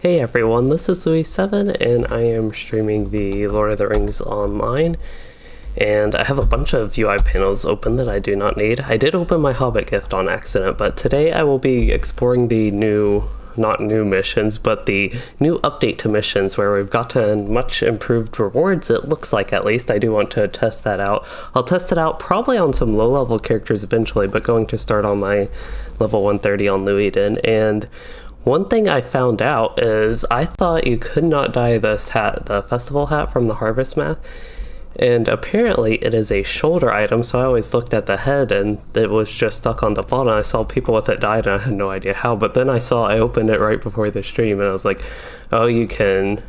Hey everyone, this is Louis7 and I am streaming the Lord of the Rings online, and I have a bunch of UI panels open that I do not need. I did open my Hobbit gift on accident, but today I will be exploring the not new missions, but the new update to missions where we've gotten much improved rewards, it looks like. At least I do want to test that out. I'll test it out probably on some low level characters eventually, but going to start on my level 130 on Louis7. And one thing I found out is I thought you could not dye this hat, the festival hat from the Harvest map, and apparently it is a shoulder item, so I always looked at the head and it was just stuck on the bottom. I saw people with it dyed and I had no idea how, but then I opened it right before the stream and I was like, oh, you can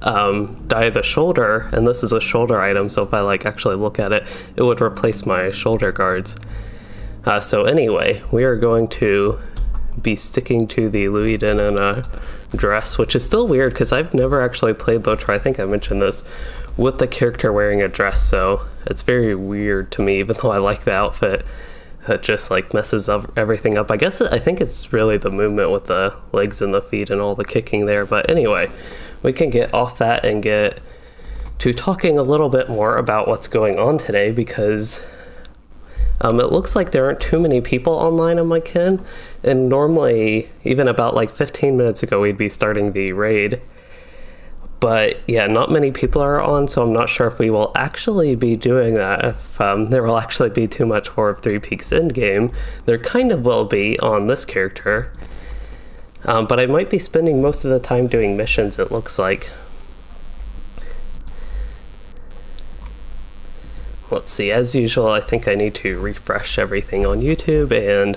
dye the shoulder, and this is a shoulder item, so if I actually look at it, it would replace my shoulder guards. So anyway, we are going to be sticking to the Louis7 in a dress, which is still weird because I've never actually played LOTRO, I think I mentioned this, with the character wearing a dress, so it's very weird to me, even though I like the outfit. It just messes up everything up. I think it's really the movement with the legs and the feet and all the kicking there, but anyway, we can get off that and get to talking a little bit more about what's going on today, because it looks like there aren't too many people online on my kin, and normally, even about 15 minutes ago, we'd be starting the raid. But yeah, not many people are on, so I'm not sure if we will actually be doing that, if there will actually be too much War of Three Peaks Endgame. There kind of will be on this character, but I might be spending most of the time doing missions, it looks like. Let's see, as usual, I think I need to refresh everything on YouTube and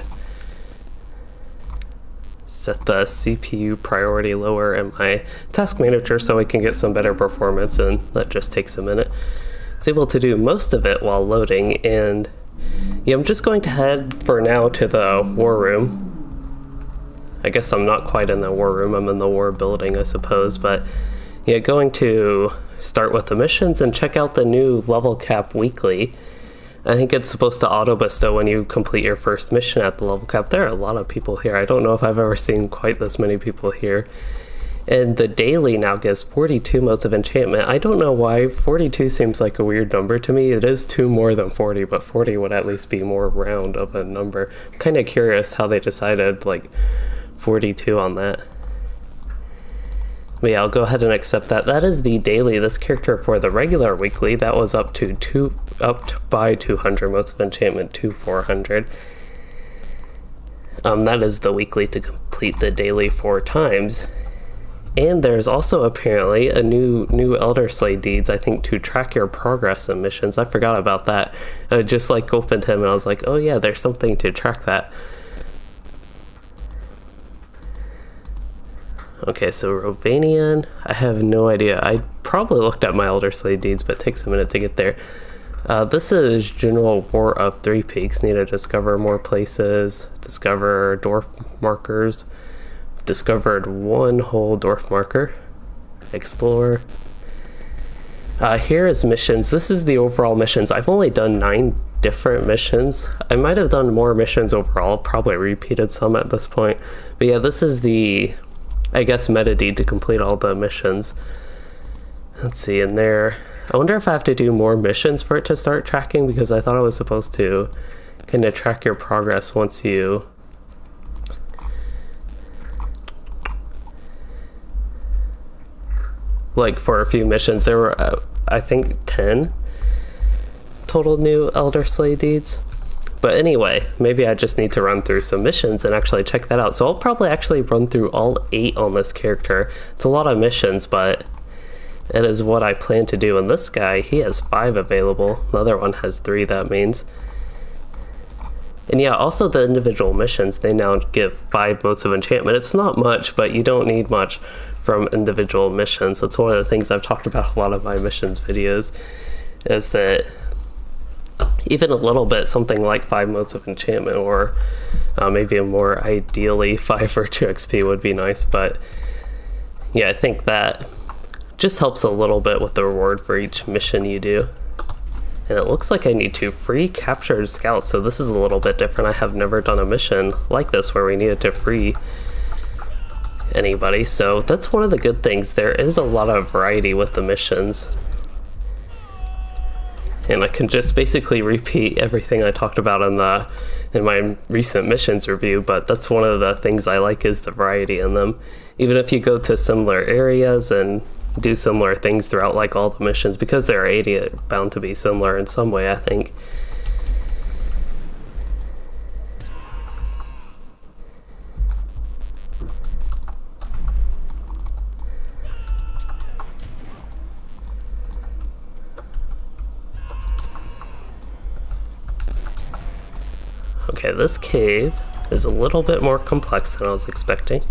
set the CPU priority lower in my task manager so I can get some better performance, and that just takes a minute. I was able to do most of it while loading, and yeah, I'm just going to head for now to the war room. I guess I'm not quite in the war room, I'm in the war building, I suppose, but yeah, going to start with the missions and check out the new level cap weekly. I think it's supposed to auto bestow when you complete your first mission at the level cap. There are a lot of people here. I don't know if I've ever seen quite this many people here. And the daily now gives 42 modes of enchantment. I don't know why 42 seems like a weird number to me. It is 2 more than 40, but 40 would at least be more round of a number. I'm kind of curious how they decided 42 on that. But yeah, I'll go ahead and accept that. That is the daily. This character for the regular weekly, that was up by 200 modes of enchantment to 400. That is the weekly to complete the daily 4 times. And there's also apparently a new Elder Slave deeds, I think, to track your progress in missions. I forgot about that. I just opened him and I was like, oh yeah, there's something to track that. Okay, so Rovanian, I have no idea. I probably looked at my Elder Slave deeds, but it takes a minute to get there. This is General War of Three Peaks. Need to discover more places, discover dwarf markers. Discovered 1 whole dwarf marker. Explore. Here is missions. This is the overall missions. I've only done 9 different missions. I might have done more missions overall, probably repeated some at this point. But yeah, this is the, I guess, meta deed to complete all the missions. Let's see, in there, I wonder if I have to do more missions for it to start tracking, because I thought I was supposed to kind of track your progress once you for a few missions. There were I think 10 total new Elder Slave deeds. But anyway, maybe I just need to run through some missions and actually check that out. So I'll probably actually run through all 8 on this character. It's a lot of missions, but it is what I plan to do. And this guy, he has 5 available. The other one has 3, that means. And yeah, also the individual missions, they now give 5 modes of enchantment. It's not much, but you don't need much from individual missions. That's one of the things I've talked about a lot of my missions videos, is that even a little bit, something like 5 modes of enchantment, or maybe a more ideally 5 virtue XP would be nice. But yeah, I think that just helps a little bit with the reward for each mission you do. And it looks like I need to free captured scouts, so this is a little bit different. I have never done a mission like this where we needed to free anybody, so that's one of the good things. There is a lot of variety with the missions. And I can just basically repeat everything I talked about in my recent missions review, but that's one of the things I like is the variety in them. Even if you go to similar areas and do similar things throughout like all the missions, because there are 80, it's bound to be similar in some way, I think. Okay, this cave is a little bit more complex than I was expecting.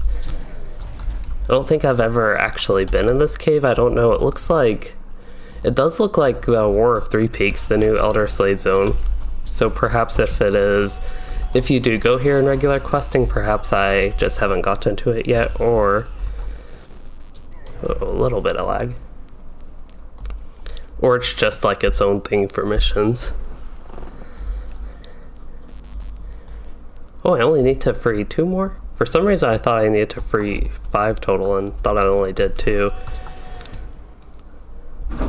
I don't think I've ever actually been in this cave. I don't know. It does look like the War of Three Peaks, the new Elder Slade zone. So perhaps if you do go here in regular questing, perhaps I just haven't gotten to it yet, or a little bit of lag. Or it's just like its own thing for missions. Oh, I only need to free 2 more? For some reason I thought I needed to free 5 total and thought I only did 2. I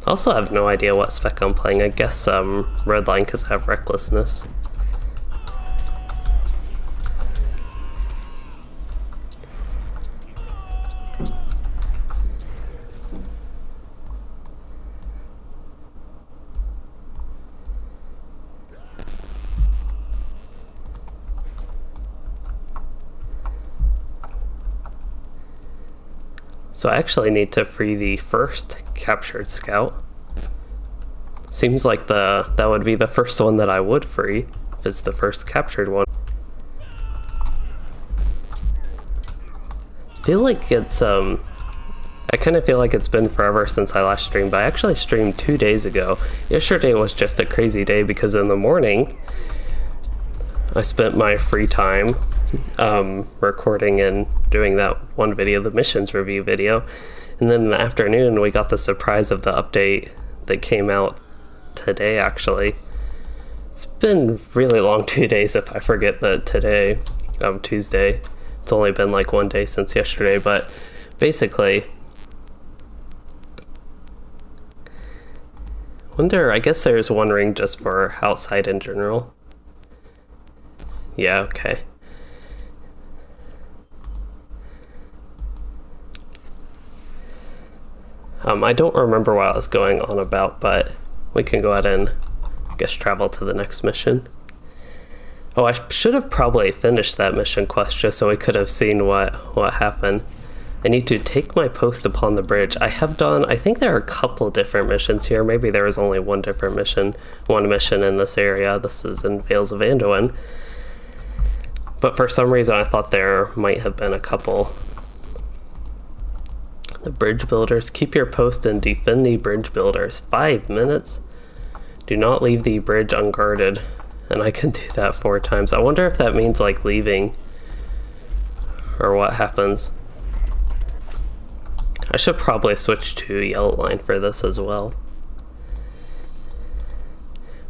also have no idea what spec I'm playing. I guess Redline because I have Recklessness. So I actually need to free the first captured scout. Seems like that would be the first one that I would free, if it's the first captured one. I feel like it's, I kind of feel like it's been forever since I last streamed, but I actually streamed 2 days ago. Yesterday was just a crazy day because in the morning, I spent my free time recording and doing that one video, the missions review video, and then in the afternoon we got the surprise of the update that came out today. Actually, it's been really long 2 days if I forget that today, Tuesday, it's only been like 1 day since yesterday, but basically I guess there's one ring just for outside in general. Yeah, okay. I don't remember what I was going on about, but we can go ahead and, I guess, travel to the next mission. Oh, I should have probably finished that mission quest just so we could have seen what happened. I need to take my post upon the bridge. I think there are a couple different missions here. Maybe there is only one mission in this area. This is in Vales of Anduin. But for some reason I thought there might have been a couple. The bridge builders. Keep your post and defend the bridge builders. 5 minutes. Do not leave the bridge unguarded. And I can do that 4 times. I wonder if that means like leaving or what happens. I should probably switch to yellow line for this as well.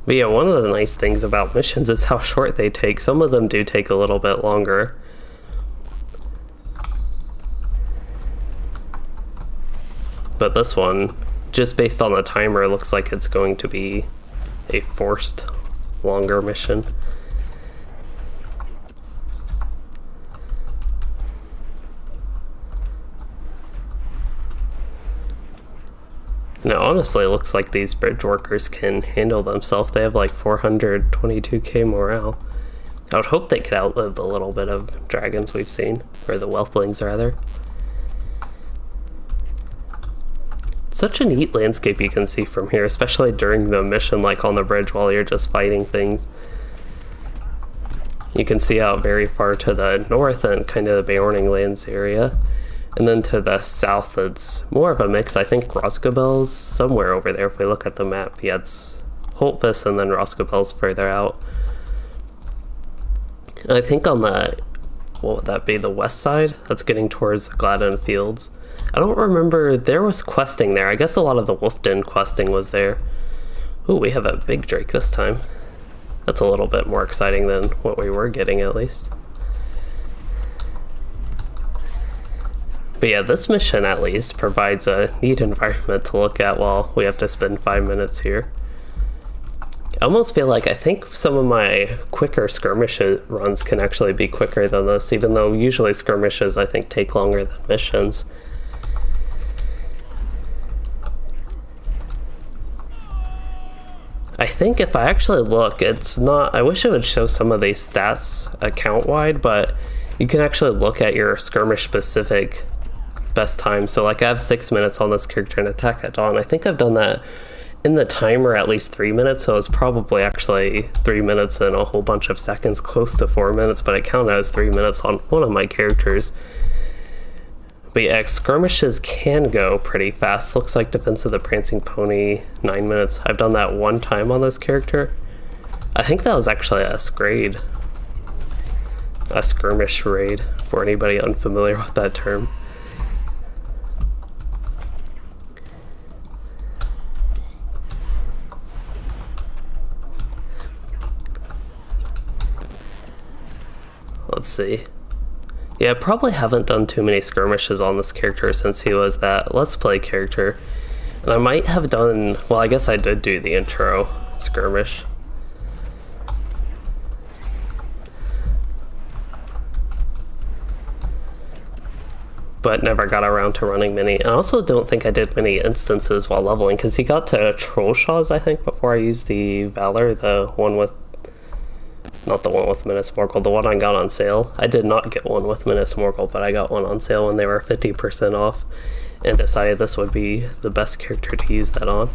But yeah, one of the nice things about missions is how short they take. Some of them do take a little bit longer. But this one, just based on the timer, looks like it's going to be a forced longer mission. Now, honestly, it looks like these bridge workers can handle themselves. They have like 422k morale. I would hope they could outlive the little bit of dragons we've seen, or the whelplings rather. Such a neat landscape you can see from here, especially during the mission, like on the bridge while you're just fighting things. You can see out very far to the north and kind of the Beorning Lands area. And then to the south, it's more of a mix. I think Roscobel's somewhere over there if we look at the map. Yeah, it's Holtvis and then Roscobel's further out. And I think on the, what would that be, the west side? That's getting towards the Gladden Fields. I don't remember, there was questing there. I guess a lot of the Wolfden questing was there. Ooh, we have a big drake this time. That's a little bit more exciting than what we were getting, at least. But yeah, this mission at least provides a neat environment to look at while we have to spend 5 minutes here. I almost feel like I think some of my quicker skirmish runs can actually be quicker than this, even though usually skirmishes I think take longer than missions. I think if I actually look, it's not, I wish it would show some of these stats account-wide, but you can actually look at your skirmish-specific best time. So like I have 6 minutes on this character in Attack at Dawn. I think I've done that in the timer at least 3 minutes, so it's probably actually 3 minutes and a whole bunch of seconds, close to 4 minutes, but it counted as 3 minutes on one of my characters. But yeah, skirmishes can go pretty fast. Looks like Defense of the Prancing Pony, 9 minutes. I've done that one time on this character. I think that was actually a grade. A skirmish raid, for anybody unfamiliar with that term. Let's see. Yeah, I probably haven't done too many skirmishes on this character since he was that Let's Play character. And I might have done, well, I guess I did do the intro skirmish. But never got around to running many. And I also don't think I did many instances while leveling, because he got to Troll Shaws, I think, before I used the Valor, the one with, not the one with Minas Morgul, the one I got on sale. I did not get one with Minas Morgul, but I got one on sale when they were 50% off, and decided this would be the best character to use that on.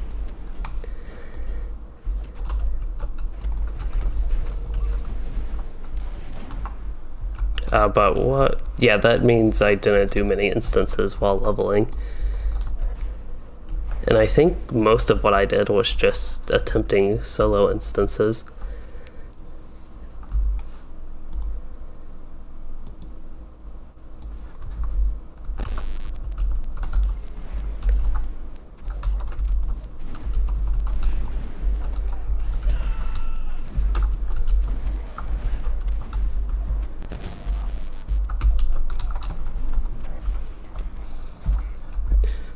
But what? Yeah, that means I didn't do many instances while leveling. And I think most of what I did was just attempting solo instances.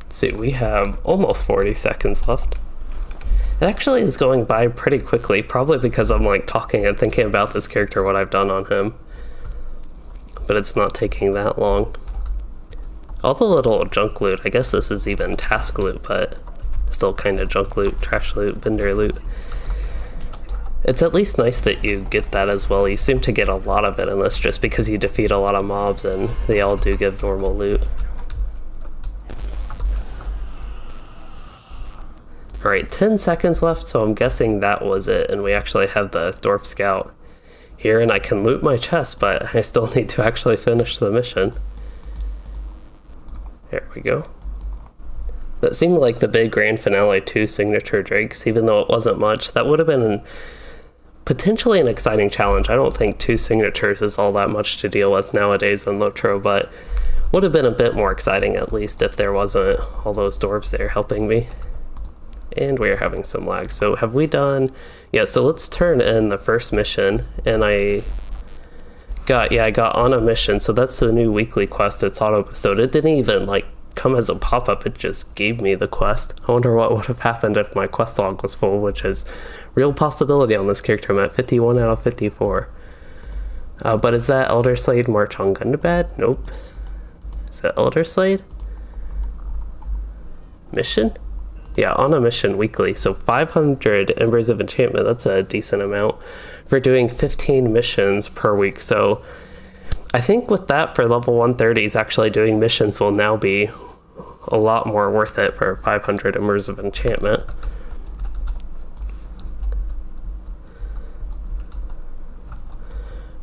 See, we have almost 40 seconds left. It actually is going by pretty quickly, probably because I'm like talking and thinking about this character, what I've done on him. But it's not taking that long. All the little junk loot, I guess this is even task loot, but still kind of junk loot, trash loot, vendor loot. It's at least nice that you get that as well. You seem to get a lot of it in this just because you defeat a lot of mobs and they all do give normal loot. Alright, 10 seconds left, so I'm guessing that was it, and we actually have the Dwarf Scout here, and I can loot my chest, but I still need to actually finish the mission. There we go. That seemed like the big grand finale, 2 signature drakes, even though it wasn't much. That would have been potentially an exciting challenge. I don't think 2 signatures is all that much to deal with nowadays in LOTRO, but would have been a bit more exciting at least if there wasn't all those dwarves there helping me. And we are having some lag. So have we done, yeah, so let's turn in the first mission. And I got on a mission. So that's the new weekly quest. It's auto bestowed. It didn't even like come as a pop-up. It just gave me the quest. I wonder what would have happened if my quest log was full, which is real possibility on this character. I'm at 51 out of 54. But is that Elder Slade March on Gundabad? Nope. Is that Elder Slade? Mission? Yeah, on a mission weekly, so 500 Embers of Enchantment, that's a decent amount for doing 15 missions per week. So I think with that for level 130s, actually doing missions will now be a lot more worth it for 500 Embers of Enchantment.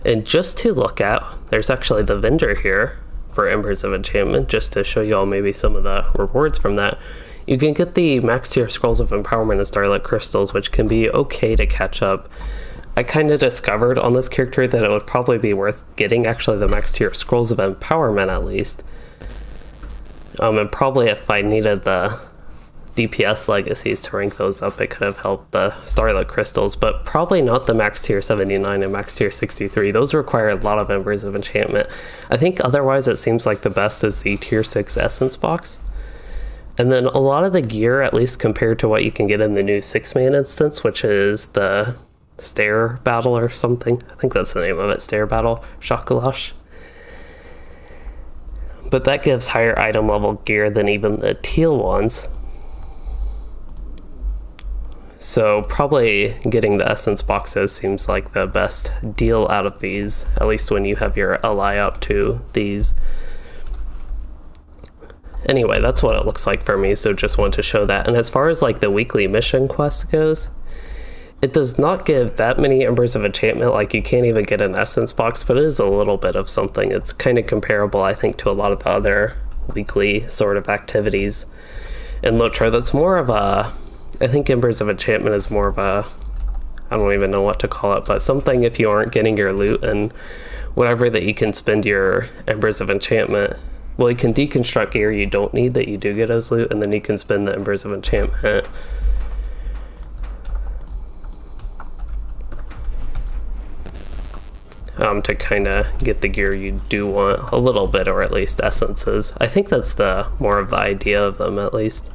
And just to look at, there's actually the vendor here for Embers of Enchantment, just to show you all maybe some of the rewards from that. You can get the max tier Scrolls of Empowerment and Starlight Crystals, which can be okay to catch up. I kind of discovered on this character that it would probably be worth getting actually the max tier Scrolls of Empowerment at least. And probably if I needed the DPS legacies to rank those up. It could have helped the Starlit Crystals, but probably not the max tier 79 and max tier 63. Those require a lot of Embers of Enchantment. I think otherwise it seems like the best is the tier 6 Essence box. And then a lot of the gear, at least compared to what you can get in the new 6-man instance, which is the Stair Battle or something. I think that's the name of it, Stair Battle, Shakalash. But that gives higher item level gear than even the teal ones. So probably getting the Essence boxes seems like the best deal out of these, at least when you have your ally up to these. Anyway, that's what it looks like for me, so just wanted to show that. And as far as like the weekly mission quest goes, it does not give that many Embers of Enchantment. Like, you can't even get an Essence box, but it is a little bit of something. It's kind of comparable, I think, to a lot of the other weekly sort of activities in LOTRO. That's more of a, I think Embers of Enchantment is more of a, I don't even know what to call it, but something if you aren't getting your loot and whatever that you can spend your Embers of Enchantment. Well, you can deconstruct gear you don't need that you do get as loot, and then you can spend the Embers of Enchantment. To kind of get the gear you do want a little bit, or at least essences. I think that's the more of the idea of them, at least.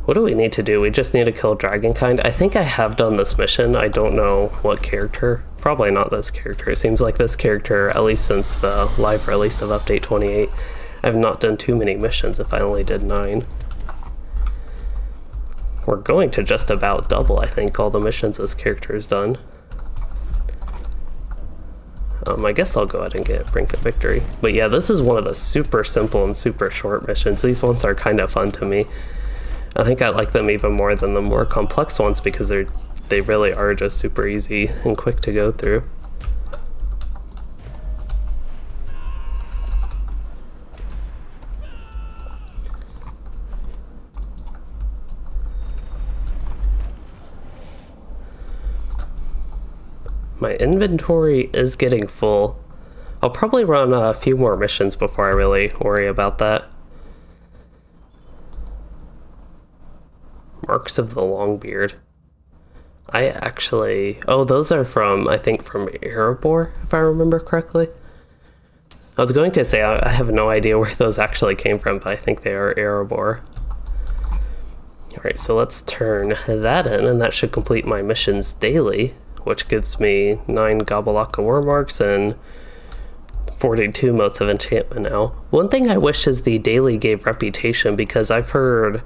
What do we need to do? We just need to kill Dragonkind. I think I have done this mission. I don't know what character. Probably not this character. It seems like this character, at least since the live release of Update 28, I've not done too many missions if I only did 9. We're going to just about double, I think, all the missions this character has done. I guess I'll go ahead and get Brink of Victory. But yeah, this is one of the super simple and super short missions. These ones are kind of fun to me. I think I like them even more than the more complex ones because they really are just super easy and quick to go through. My inventory is getting full. I'll probably run a few more missions before I really worry about that. Marks of the Longbeard. I actually... Oh, those are from, I think, from Erebor, if I remember correctly. I was going to say I have no idea where those actually came from, but I think they are Erebor. Alright, so let's turn that in, and that should complete my missions daily, which gives me 9 Gobalaka War Marks and 42 Motes of Enchantment now. One thing I wish is the daily gave Reputation, because I've heard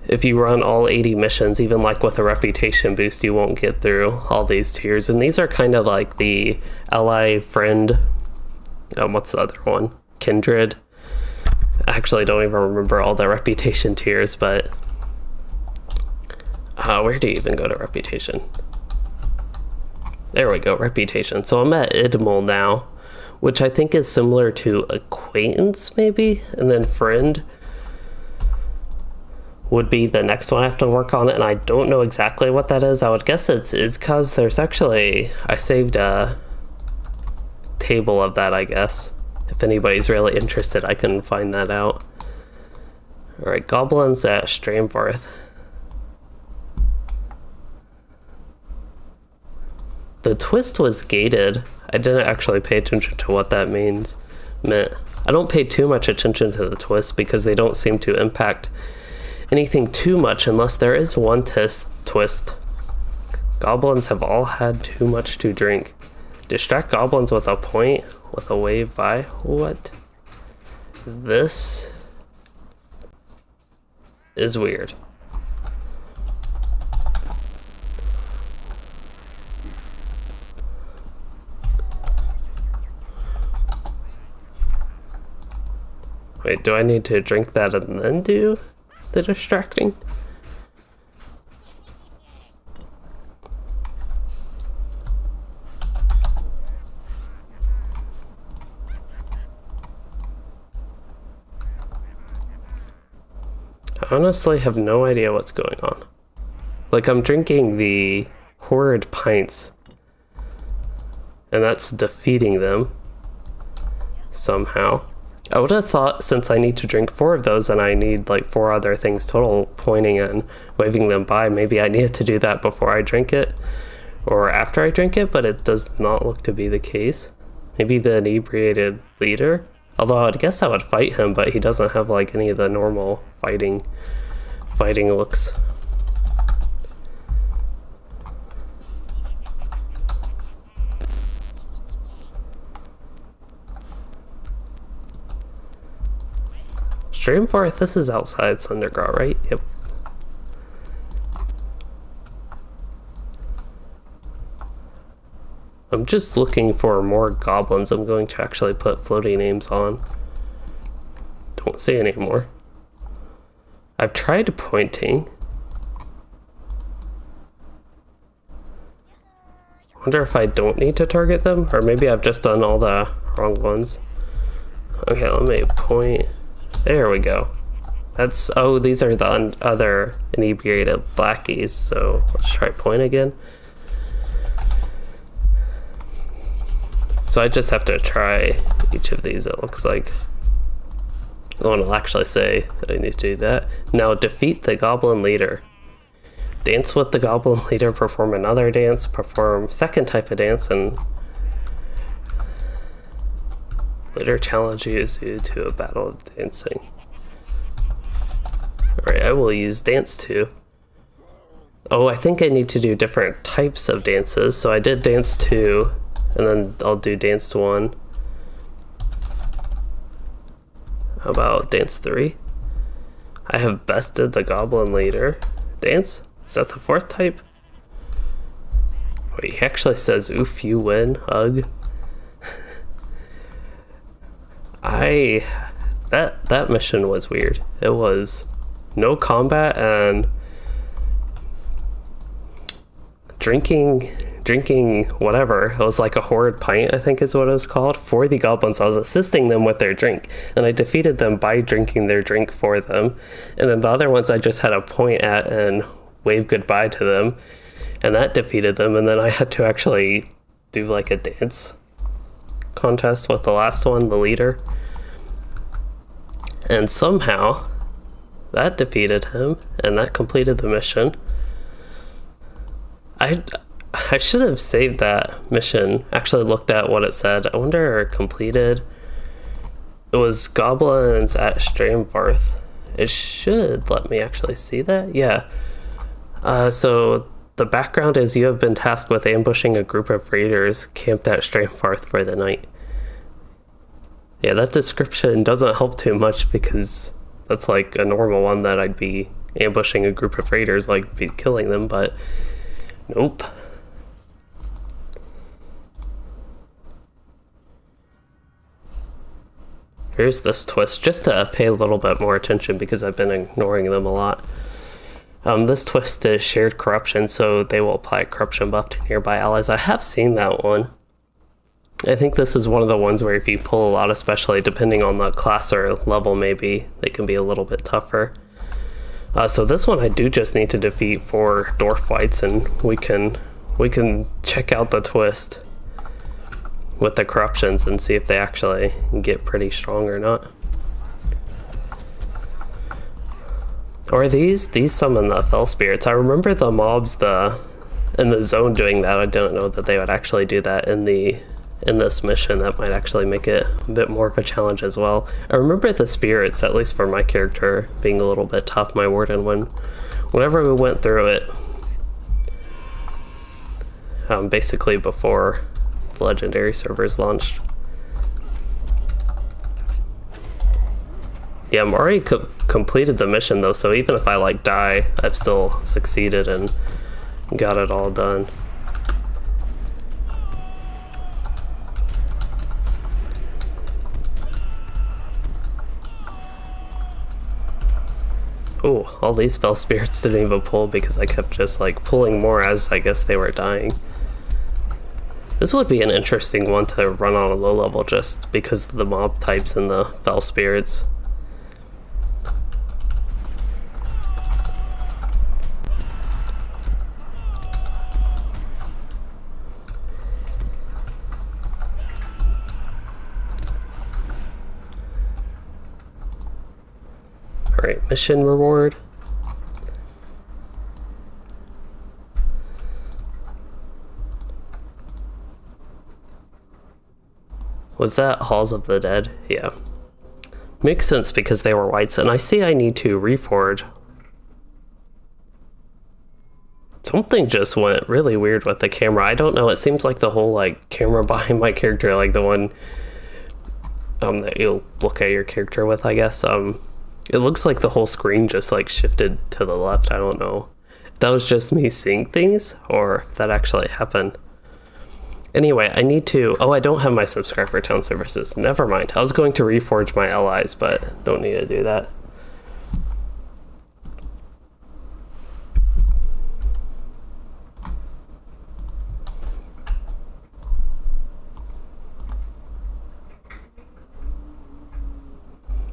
if you run all 80 missions, even like with a Reputation boost, you won't get through all these tiers. And these are kind of like the ally, friend, what's the other one? Kindred. I actually don't even remember all the Reputation tiers, but where do you even go to Reputation? There we go, Reputation. So I'm at Idmol now, which I think is similar to Acquaintance, maybe? And then Friend would be the next one I have to work on, and I don't know exactly what that is. I would guess it's Izkaz. There's actually... I saved a table of that, I guess. If anybody's really interested, I can find that out. Alright, Goblins at Stramvarth. The twist was gated. I didn't actually pay attention to what that meant. I don't pay too much attention to the twist because they don't seem to impact anything too much unless there is one twist. Goblins have all had too much to drink. Distract goblins with a point, with a wave by. What? This is weird. Wait, do I need to drink that and then do the distracting? I honestly have no idea what's going on. Like, I'm drinking the horrid pints, and that's defeating them somehow. I would have thought since I need to drink 4 of those and I need like 4 other things total pointing and waving them by, maybe I needed to do that before I drink it or after I drink it, but it does not look to be the case. Maybe the inebriated leader? Although I would guess I would fight him, but he doesn't have like any of the normal fighting looks. Streamforth, this is outside Sundergaard, right? Yep. I'm just looking for more goblins. I'm going to actually put floating names on. Don't see any more. I've tried pointing. Wonder if I don't need to target them, or maybe I've just done all the wrong ones. Okay, let me point. There we go. That's, oh, these are the other inebriated lackeys, so let's try point again. So I just have to try each of these, it looks like. Oh, and I'll actually say that I need to do that. Now defeat the goblin leader. Dance with the goblin leader, perform another dance, perform second type of dance, and later challenges you to a battle of dancing. Alright, I will use dance 2. Oh, I think I need to do different types of dances. So I did dance 2, and then I'll do dance 1. How about dance 3? I have bested the goblin leader. Dance? Is that the 4th type? Wait, he actually says, oof, you win, ugh. That mission was weird. It was no combat and drinking whatever. It was like a horrid pint, I think is what it was called, for the goblins. I was assisting them with their drink, and I defeated them by drinking their drink for them. And then the other ones I just had to point at and wave goodbye to them, and that defeated them. And then I had to actually do like a dance contest with the last one, the leader. And somehow that defeated him, and that completed the mission. I should have saved that mission, actually looked at what it said. I wonder, completed. It was Goblins at Streamvarth. It should let me actually see that. Yeah. So the background is you have been tasked with ambushing a group of raiders camped at Streamvarth for the night. Yeah, that description doesn't help too much because that's like a normal one that I'd be ambushing a group of raiders, like be killing them, but nope. Here's this twist, just to pay a little bit more attention because I've been ignoring them a lot. This twist is shared corruption, so they will apply a corruption buff to nearby allies. I have seen that one. I think this is one of the ones where if you pull a lot, especially depending on the class or level, maybe they can be a little bit tougher. So this one I do just need to defeat 4 dwarf fights, and we can check out the twist with the corruptions and see if they actually get pretty strong or not. Or these summon the fell spirits. I remember the mobs in the zone doing that. I don't know that they would actually do that in this mission. That might actually make it a bit more of a challenge as well. I remember the spirits, at least for my character, being a little bit tough, my warden, whenever we went through it. Basically before the legendary servers launched. Yeah, I'm already completed the mission though, so even if I like die, I've still succeeded and got it all done. Oh, all these fell spirits didn't even pull because I kept just like pulling more as I guess they were dying. This would be an interesting one to run on a low level just because of the mob types and the fell spirits. Alright, mission reward. Was that Halls of the Dead? Yeah. Makes sense because they were whites, and I see I need to reforge. Something just went really weird with the camera. I don't know, it seems like the whole like camera behind my character, like the one that you'll look at your character with, I guess. It looks like the whole screen just like shifted to the left. I don't know if that was just me seeing things or if that actually happened. Anyway, I need to... Oh, I don't have my subscriber town services. Never mind. I was going to reforge my allies, but don't need to do that.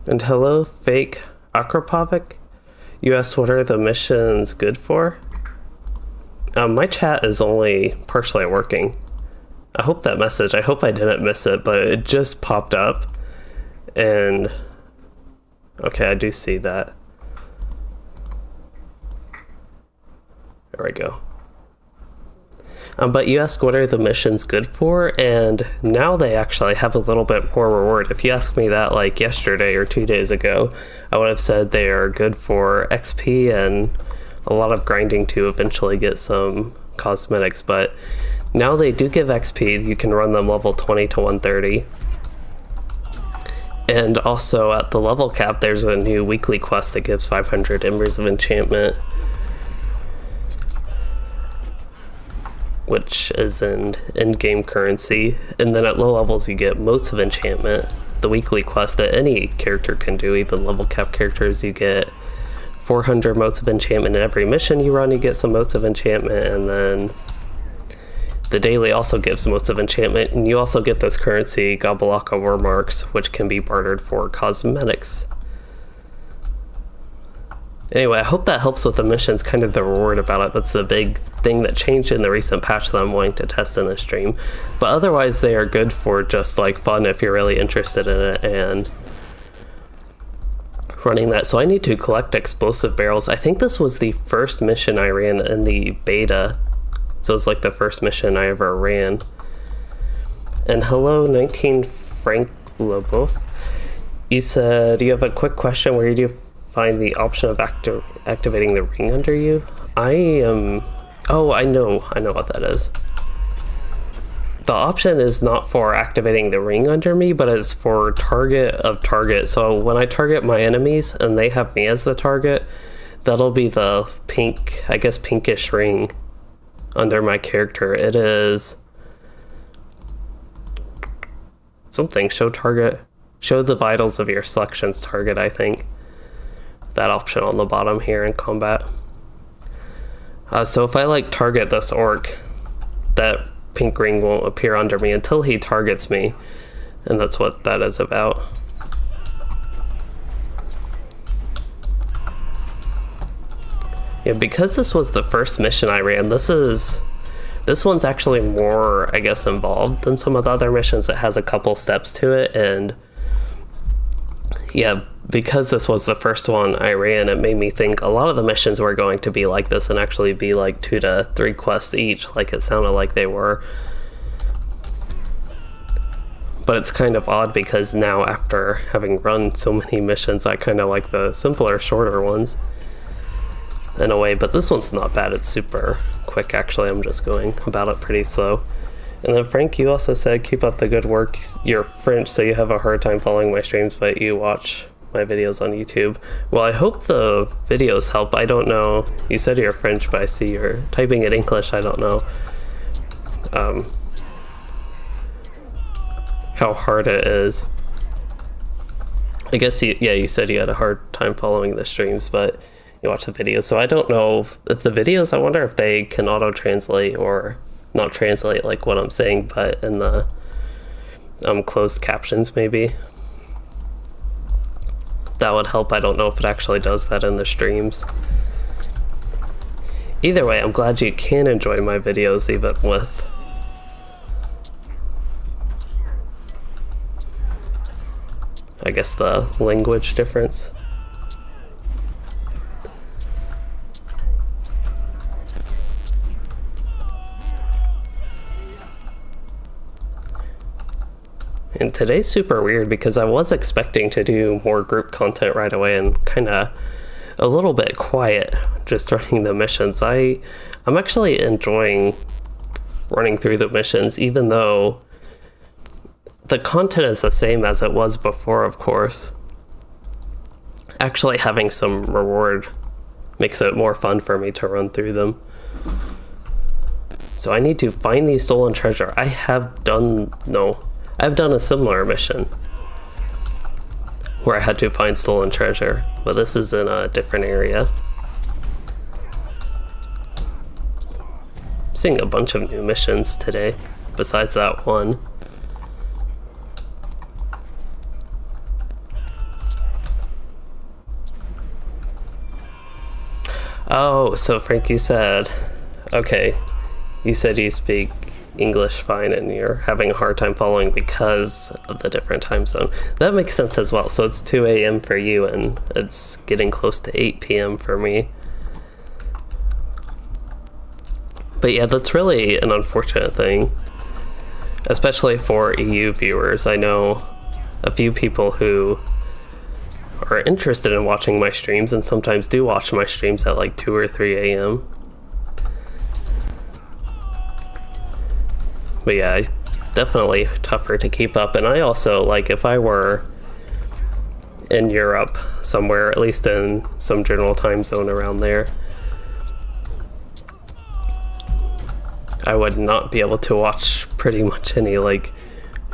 And hello, fake Akropovic. You asked what are the missions good for? My chat is only partially working. I hope that message, I hope I didn't miss it, but it just popped up. And okay, I do see that. There we go. But you asked what are the missions good for, and now they actually have a little bit more reward. If you asked me that like yesterday or 2 days ago, I would have said they are good for XP and a lot of grinding to eventually get some cosmetics, but now they do give XP. You can run them level 20 to 130. And also at the level cap, there's a new weekly quest that gives 500 Embers of Enchantment, which is an Endgame currency. And then at low levels, you get Motes of Enchantment, the weekly quest that any character can do, even level cap characters. You get 400 Motes of Enchantment in every mission you run. You get some Motes of Enchantment, and then the daily also gives Motes of Enchantment, and you also get this currency, Gabalaka War Marks, which can be bartered for cosmetics. Anyway, I hope that helps with the missions, kind of the reward about it. That's the big thing that changed in the recent patch that I'm wanting to test in the stream. But otherwise, they are good for just like fun if you're really interested in it and running that. So I need to collect explosive barrels. I think this was the first mission I ran in the beta. So it's like the first mission I ever ran. And hello, 19 Frank Loboff. You said you have a quick question. Where do you find the option of activating the ring under you? Oh, I know what that is. The option is not for activating the ring under me, but it's for target of target. So when I target my enemies and they have me as the target, that'll be the pink, I guess pinkish ring under my character. It is something, show target, show the vitals of your selection's target, I think. That option on the bottom here in combat. So if I like target this orc, that pink ring won't appear under me until he targets me, and that's what that is about. Yeah, because this was the first mission I ran, this one's actually more, I guess, involved than some of the other missions. It has a couple steps to it, and yeah, because this was the first one I ran, it made me think a lot of the missions were going to be like this and actually be like 2 to 3 quests each, like it sounded like they were. But it's kind of odd because now, after having run so many missions, I kind of like the simpler, shorter ones in a way. But this one's not bad. It's super quick, actually. I'm just going about it pretty slow. And then Frank, you also said keep up the good work. You're French, so you have a hard time following my streams, but you watch my videos on YouTube. Well, I hope the videos help. I don't know. You said you're French, but I see you're typing in English. I don't know how hard it is. I guess you said you had a hard time following the streams, but you watch the videos. So I don't know if the videos, I wonder if they can auto-translate or not translate like what I'm saying, but in the closed captions maybe. That would help. I don't know if it actually does that in the streams. Either way, I'm glad you can enjoy my videos even with I guess the language difference. And today's super weird because I was expecting to do more group content right away and kind of a little bit quiet just running the missions. I'm actually enjoying running through the missions, even though the content is the same as it was before, of course. Actually having some reward makes it more fun for me to run through them. So I need to find the stolen treasure. I've done a similar mission where I had to find stolen treasure, but this is in a different area. I'm seeing a bunch of new missions today, besides that one. Oh, so Frankie said, okay, you said you speak English fine and you're having a hard time following because of the different time zone. That makes sense as well. So it's 2 a.m. for you and it's getting close to 8 p.m. for me. But yeah, that's really an unfortunate thing, especially for EU viewers. I know a few people who are interested in watching my streams and sometimes do watch my streams at like 2 or 3 a.m. But yeah, it's definitely tougher to keep up. And I also, like, if I were in Europe somewhere, at least in some general time zone around there, I would not be able to watch pretty much any, like,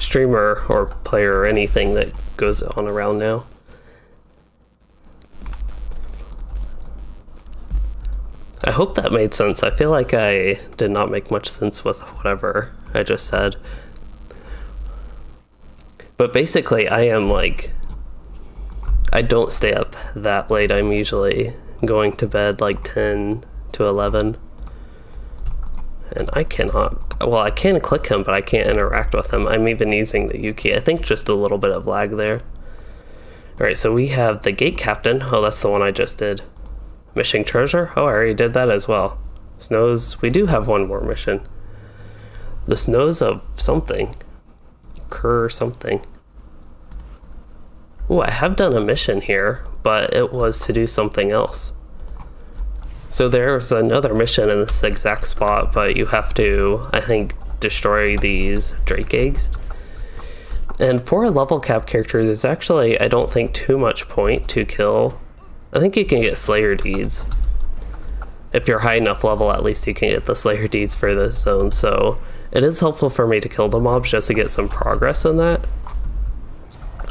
streamer or player or anything that goes on around now. I hope that made sense. I feel like I did not make much sense with whatever I just said. But basically, I don't stay up that late. I'm usually going to bed like 10 to 11. And I can click him, but I can't interact with him. I'm even using the U key. I think just a little bit of lag there. Alright, so we have the gate captain. Oh, that's the one I just did. Missing treasure? Oh, I already did that as well. Snows, we do have one more mission. The snows of something. Cur something. Oh, I have done a mission here, but it was to do something else. So there's another mission in this exact spot, but you have to, I think, destroy these drake eggs. And for a level cap character, there's actually, I don't think, too much point to kill. I think you can get Slayer deeds. If you're high enough level, at least you can get the Slayer deeds for this zone. So it is helpful for me to kill the mobs just to get some progress in that.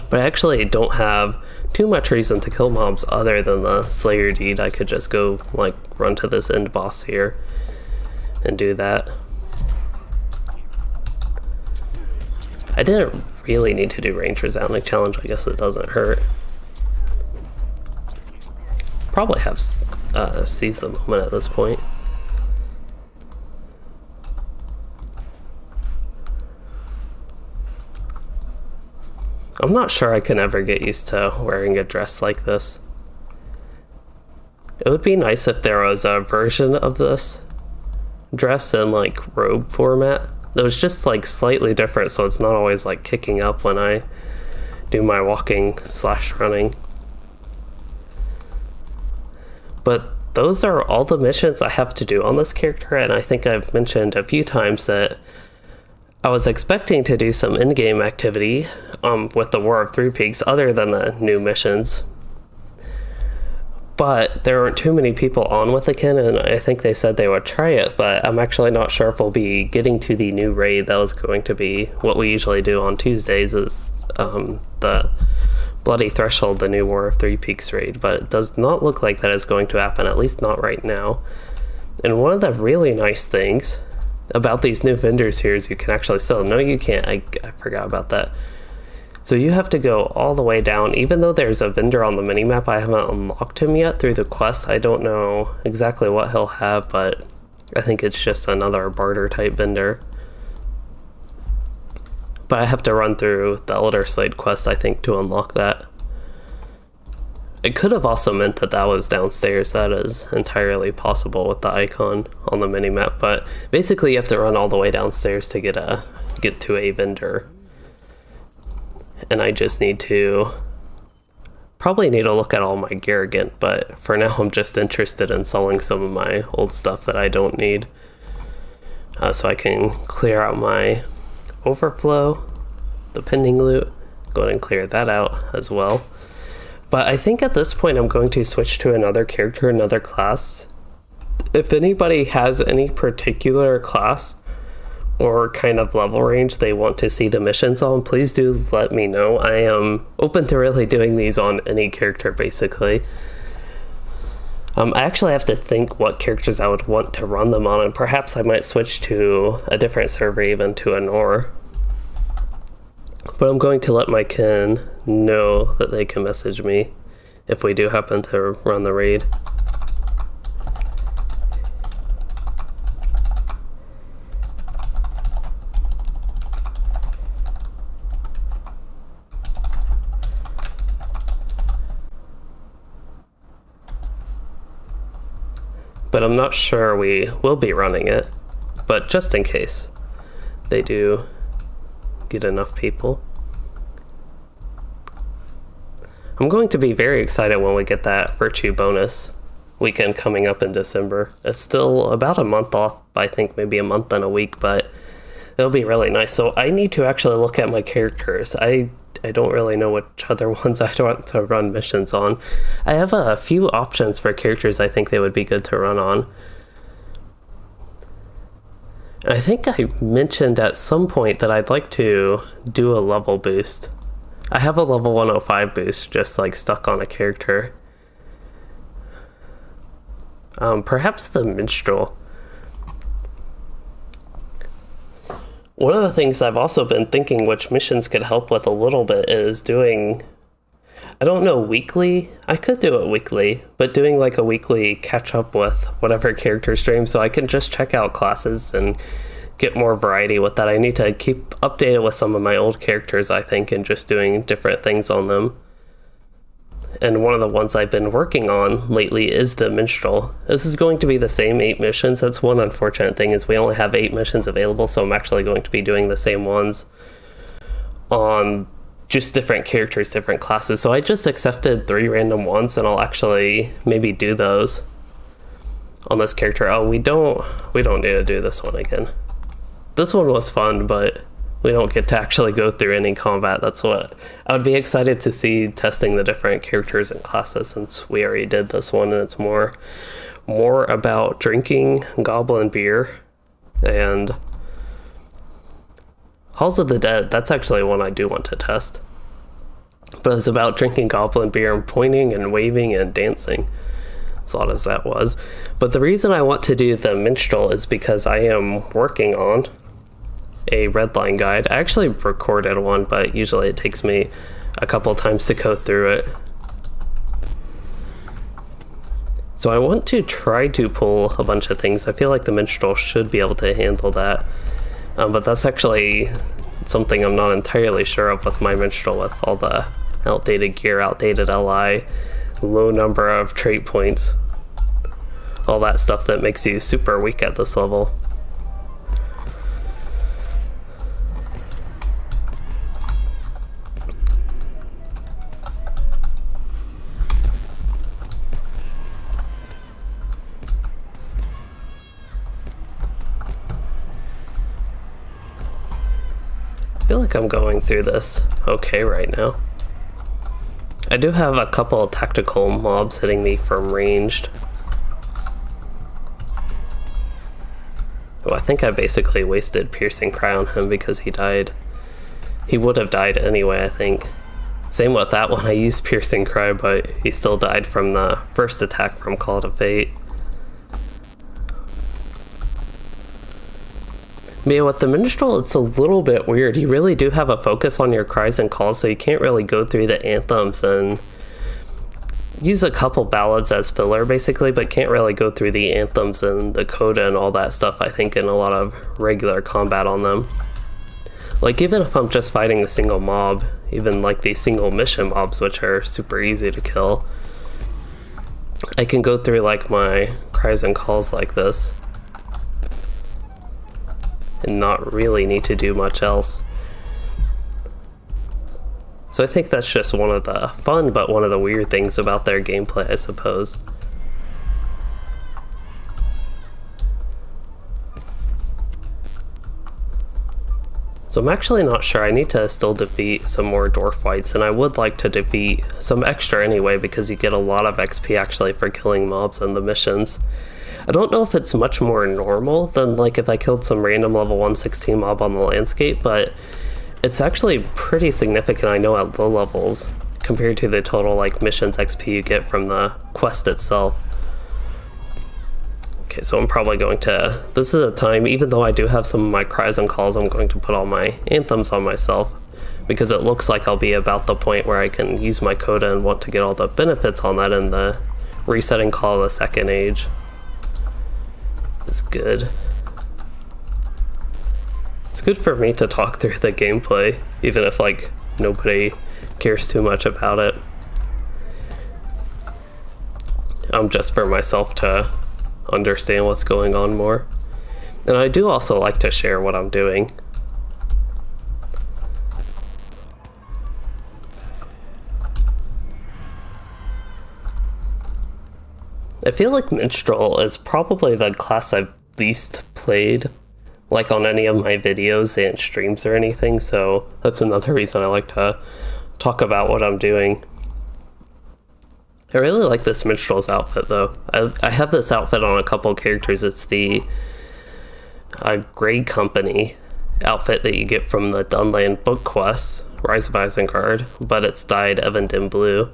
But I actually don't have too much reason to kill mobs other than the Slayer deed. I could just go like run to this end boss here and do that. I didn't really need to do range resounding challenge. I guess it doesn't hurt. Probably have seized the moment at this point. I'm not sure I can ever get used to wearing a dress like this. It would be nice if there was a version of this dress in like robe format that was just like slightly different, so it's not always like kicking up when I do my walking / running. But those are all the missions I have to do on this character, and I think I've mentioned a few times that I was expecting to do some in-game activity with the War of Three Peaks other than the new missions. But there aren't too many people on with the kin, and I think they said they would try it, but I'm actually not sure if we'll be getting to the new raid. That was going to be what we usually do on Tuesdays, is the Bloody Threshold, the new War of Three Peaks raid, but it does not look like that is going to happen, at least not right now. And one of the really nice things about these new vendors here is you can actually sell. No, you can't. I forgot about that. So you have to go all the way down. Even though there's a vendor on the minimap, I haven't unlocked him yet through the quest. I don't know exactly what he'll have, but I think it's just another barter type vendor. But I have to run through the Elder Slade quest, I think, to unlock that. It could have also meant that that was downstairs. That is entirely possible with the icon on the minimap. But basically, you have to run all the way downstairs to get to a vendor. and I just need to probably need to look at all my gear again, but for now I'm just interested in selling some of my old stuff that I don't need, so I can clear out my overflow, the pending loot, go ahead and clear that out as well. But I think at this point I'm going to switch to another character, another class. If anybody has any particular class or kind of level range they want to see the missions on, please do let me know. I am open to really doing these on any character basically. I actually have to think what characters I would want to run them on, and perhaps I might switch to a different server, even to a NOR. But I'm going to let my kin know that they can message me if we do happen to run the raid. But I'm not sure we will be running it, but just in case they do get enough people. I'm going to be very excited when we get that virtue bonus weekend coming up in December. It's still about a month off, I think maybe a month and a week, but it'll be really nice. So I need to actually look at my characters. I don't really know which other ones I want to run missions on. I have a few options for characters I think they would be good to run on. I think I mentioned at some point that I'd like to do a level boost. I have a level 105 boost just like stuck on a character. Perhaps the minstrel. One of the things I've also been thinking which missions could help with a little bit is doing, I don't know, weekly? I could do it weekly, but doing like a weekly catch up with whatever character stream so I can just check out classes and get more variety with that. I need to keep updated with some of my old characters, I think, and just doing different things on them. And one of the ones I've been working on lately is the minstrel. This is going to be the same 8 missions. That's one unfortunate thing, is we only have 8 missions available, so I'm actually going to be doing the same ones on just different characters, different classes. So I just accepted 3 random ones, and I'll actually maybe do those on this character. Oh, we don't need to do this one again. This one was fun, but we don't get to actually go through any combat. That's what I would be excited to see, testing the different characters and classes, since we already did this one, and it's more about drinking goblin beer. And Halls of the Dead, that's actually one I do want to test, but it's about drinking goblin beer and pointing and waving and dancing, as odd as that was. But the reason I want to do the minstrel is because I am working on a redline guide. I actually recorded one, but usually it takes me a couple times to go through it. So I want to try to pull a bunch of things. I feel like the minstrel should be able to handle that, but that's actually something I'm not entirely sure of with my minstrel, with all the outdated gear, outdated LI, low number of trait points, all that stuff that makes you super weak at this level. I feel like I'm going through this okay right now. I do have a couple of tactical mobs hitting me from ranged. Oh, I think I basically wasted piercing cry on him because he died. He would have died anyway, I think. Same with that one, I used piercing cry, but he still died from the first attack from Call to Fate. But yeah, with the minstrel, it's a little bit weird. You really do have a focus on your cries and calls, so you can't really go through the anthems and use a couple ballads as filler, basically, but can't really go through the anthems and the coda and all that stuff, I think, in a lot of regular combat on them. Like, even if I'm just fighting a single mob, even like these single mission mobs, which are super easy to kill, I can go through like my cries and calls like this and not really need to do much else. So I think that's just one of the fun, but one of the weird things about their gameplay, I suppose. So I'm actually not sure. I need to still defeat some more dwarf fights, and I would like to defeat some extra anyway, because you get a lot of XP actually for killing mobs in the missions. I don't know if it's much more normal than like if I killed some random level 116 mob on the landscape, but it's actually pretty significant, I know, at low levels compared to the total like missions XP you get from the quest itself. Okay, so I'm probably going to, this is a time, even though I do have some of my cries and calls, I'm going to put all my anthems on myself, because it looks like I'll be about the point where I can use my coda and want to get all the benefits on that in the resetting call of the second age. It's good. It's good for me to talk through the gameplay, even if like nobody cares too much about it. Just for myself to understand what's going on more. And I do also like to share what I'm doing. I feel like Minstrel is probably the class I've least played, like on any of my videos and streams or anything, so that's another reason I like to talk about what I'm doing. I really like this Minstrel's outfit though. I have this outfit on a couple characters. It's the Grey Company outfit that you get from the Dunland book quest, Rise of Isengard, but it's dyed Evandin blue.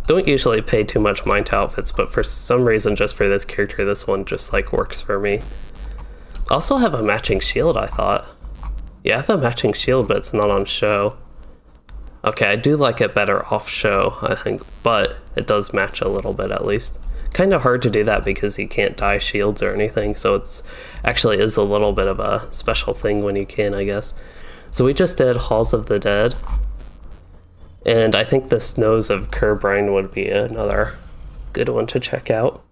Don't usually pay too much mind to outfits, but for some reason, just for this character, this one just like works for me. Also have a matching shield, I thought. Yeah, I have a matching shield, but it's not on show. Okay, I do like it better off show, I think, but it does match a little bit at least. Kind of hard to do that because you can't dye shields or anything, so it's actually is a little bit of a special thing when you can, I guess. So we just did Halls of the Dead. And I think the Snows of Kerbrine would be another good one to check out.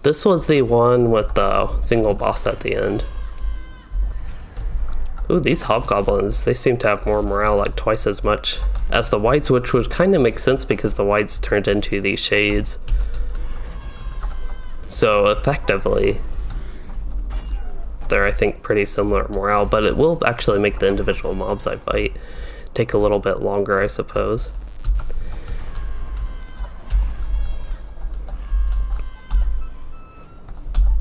This was the one with the single boss at the end. Ooh, these hobgoblins, they seem to have more morale, like twice as much as the whites, which would kind of make sense because the whites turned into these shades. So effectively, they're, I think, pretty similar morale, but it will actually make the individual mobs I fight take a little bit longer, I suppose.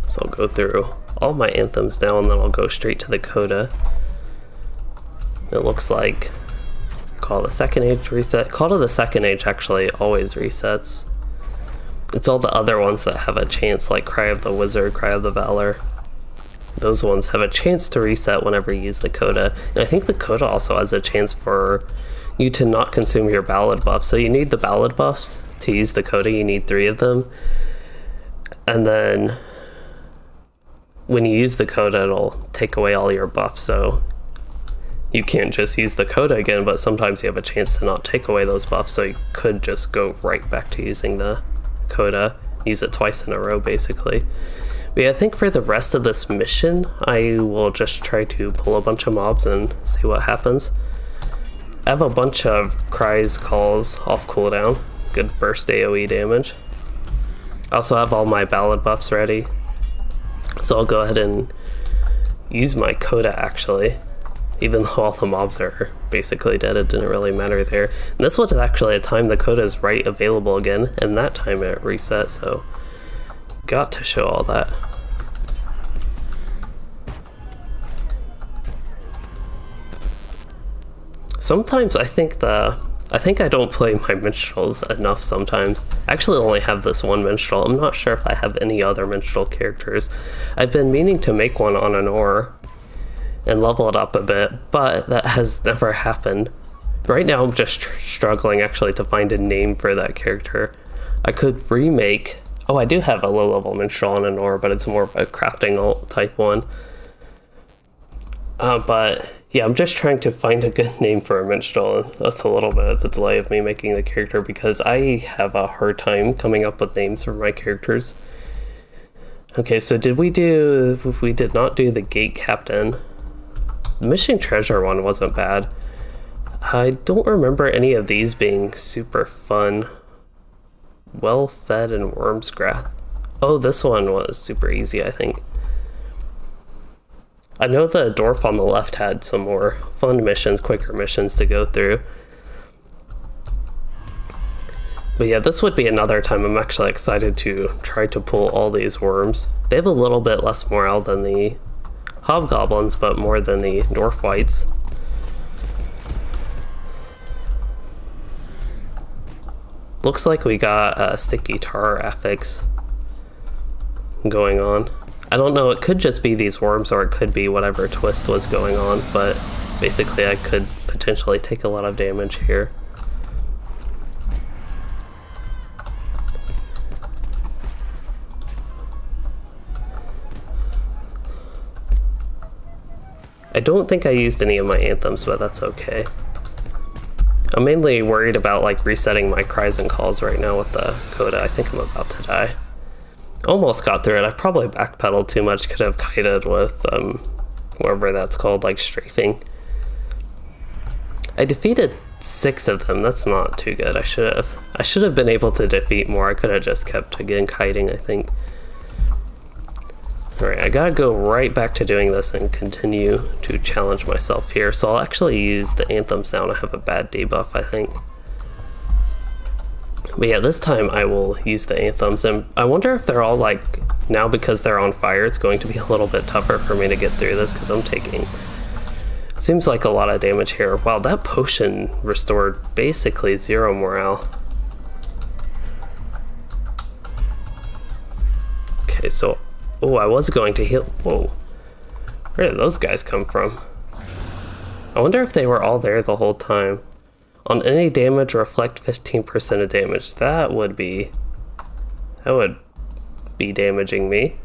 So I'll go through all my anthems now, and then I'll go straight to the coda. It looks like Call of the Second Age reset. Call of the Second Age actually always resets. It's all the other ones that have a chance, like Cry of the Wizard, Cry of the Valor. Those ones have a chance to reset whenever you use the coda. And I think the coda also has a chance for you to not consume your ballad buff. So you need the ballad buffs to use the coda. You need 3 of them. And then when you use the coda, it'll take away all your buffs. So you can't just use the coda again, but sometimes you have a chance to not take away those buffs. So you could just go right back to using the coda, use it twice in a row basically. But yeah, I think for the rest of this mission, I will just try to pull a bunch of mobs and see what happens. I have a bunch of cries, calls off cooldown, good burst AoE damage. I also have all my ballad buffs ready, so I'll go ahead and use my coda actually. Even though all the mobs are basically dead, it didn't really matter there. And this was actually a time the coda is right available again, and that time it reset, so got to show all that. Sometimes I think I don't play my minstrels enough sometimes. I actually only have this one minstrel. I'm not sure if I have any other minstrel characters. I've been meaning to make one on an ore and level it up a bit, but that has never happened. Right now I'm just struggling actually to find a name for that character. I could remake, oh, I do have a low level minstrel on an ore, but it's more of a crafting ult type one. But yeah, I'm just trying to find a good name for a minstrel, and that's a little bit of the delay of me making the character because I have a hard time coming up with names for my characters. Okay, so we did not do the gate captain. The missing treasure one wasn't bad. I don't remember any of these being super fun. Well fed and worm's grass. Oh, this one was super easy, I think. I know the dwarf on the left had some more fun missions, quicker missions to go through. But yeah, this would be another time I'm actually excited to try to pull all these worms. They have a little bit less morale than the hobgoblins, but more than the dwarf whites. Looks like we got a sticky tar affix going on. I don't know, it could just be these worms or it could be whatever twist was going on, but basically I could potentially take a lot of damage here. I don't think I used any of my anthems, but that's okay. I'm mainly worried about like resetting my cries and calls right now with the coda. I think I'm about to die. Almost got through it. I probably backpedaled too much. Could have kited with whatever that's called, like strafing. I defeated 6 of them. That's not too good. I should have been able to defeat more. I could have just kept again kiting, I think. Alright, I gotta go right back to doing this and continue to challenge myself here. So I'll actually use the anthems now and I have a bad debuff, I think. But yeah, this time I will use the anthems, and I wonder if they're all like, now because they're on fire, it's going to be a little bit tougher for me to get through this because I'm taking, seems like a lot of damage here. Wow, that potion restored basically 0 morale. Okay, so, oh, I was going to heal, whoa. Where did those guys come from? I wonder if they were all there the whole time. On any damage, reflect 15% of damage. That would be damaging me.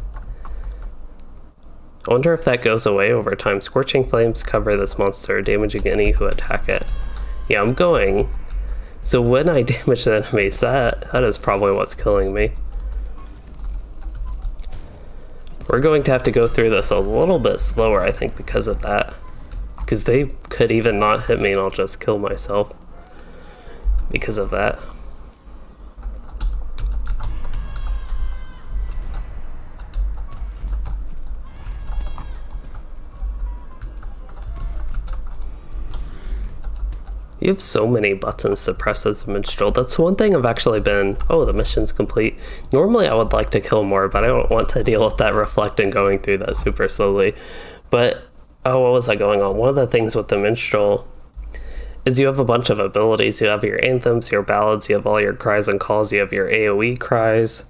I wonder if that goes away over time. Scorching flames cover this monster, damaging any who attack it. Yeah, I'm going. So when I damage the enemies, that is probably what's killing me. We're going to have to go through this a little bit slower, I think, because of that. Because they could even not hit me and I'll just kill myself because of that. You have so many buttons to press as a minstrel. That's one thing I've actually been... Oh, the mission's complete. Normally I would like to kill more, but I don't want to deal with that reflect and going through that super slowly. But, oh, what was I going on? One of the things with the minstrel is you have a bunch of abilities. You have your anthems, your ballads, you have all your cries and calls, you have your AoE cries,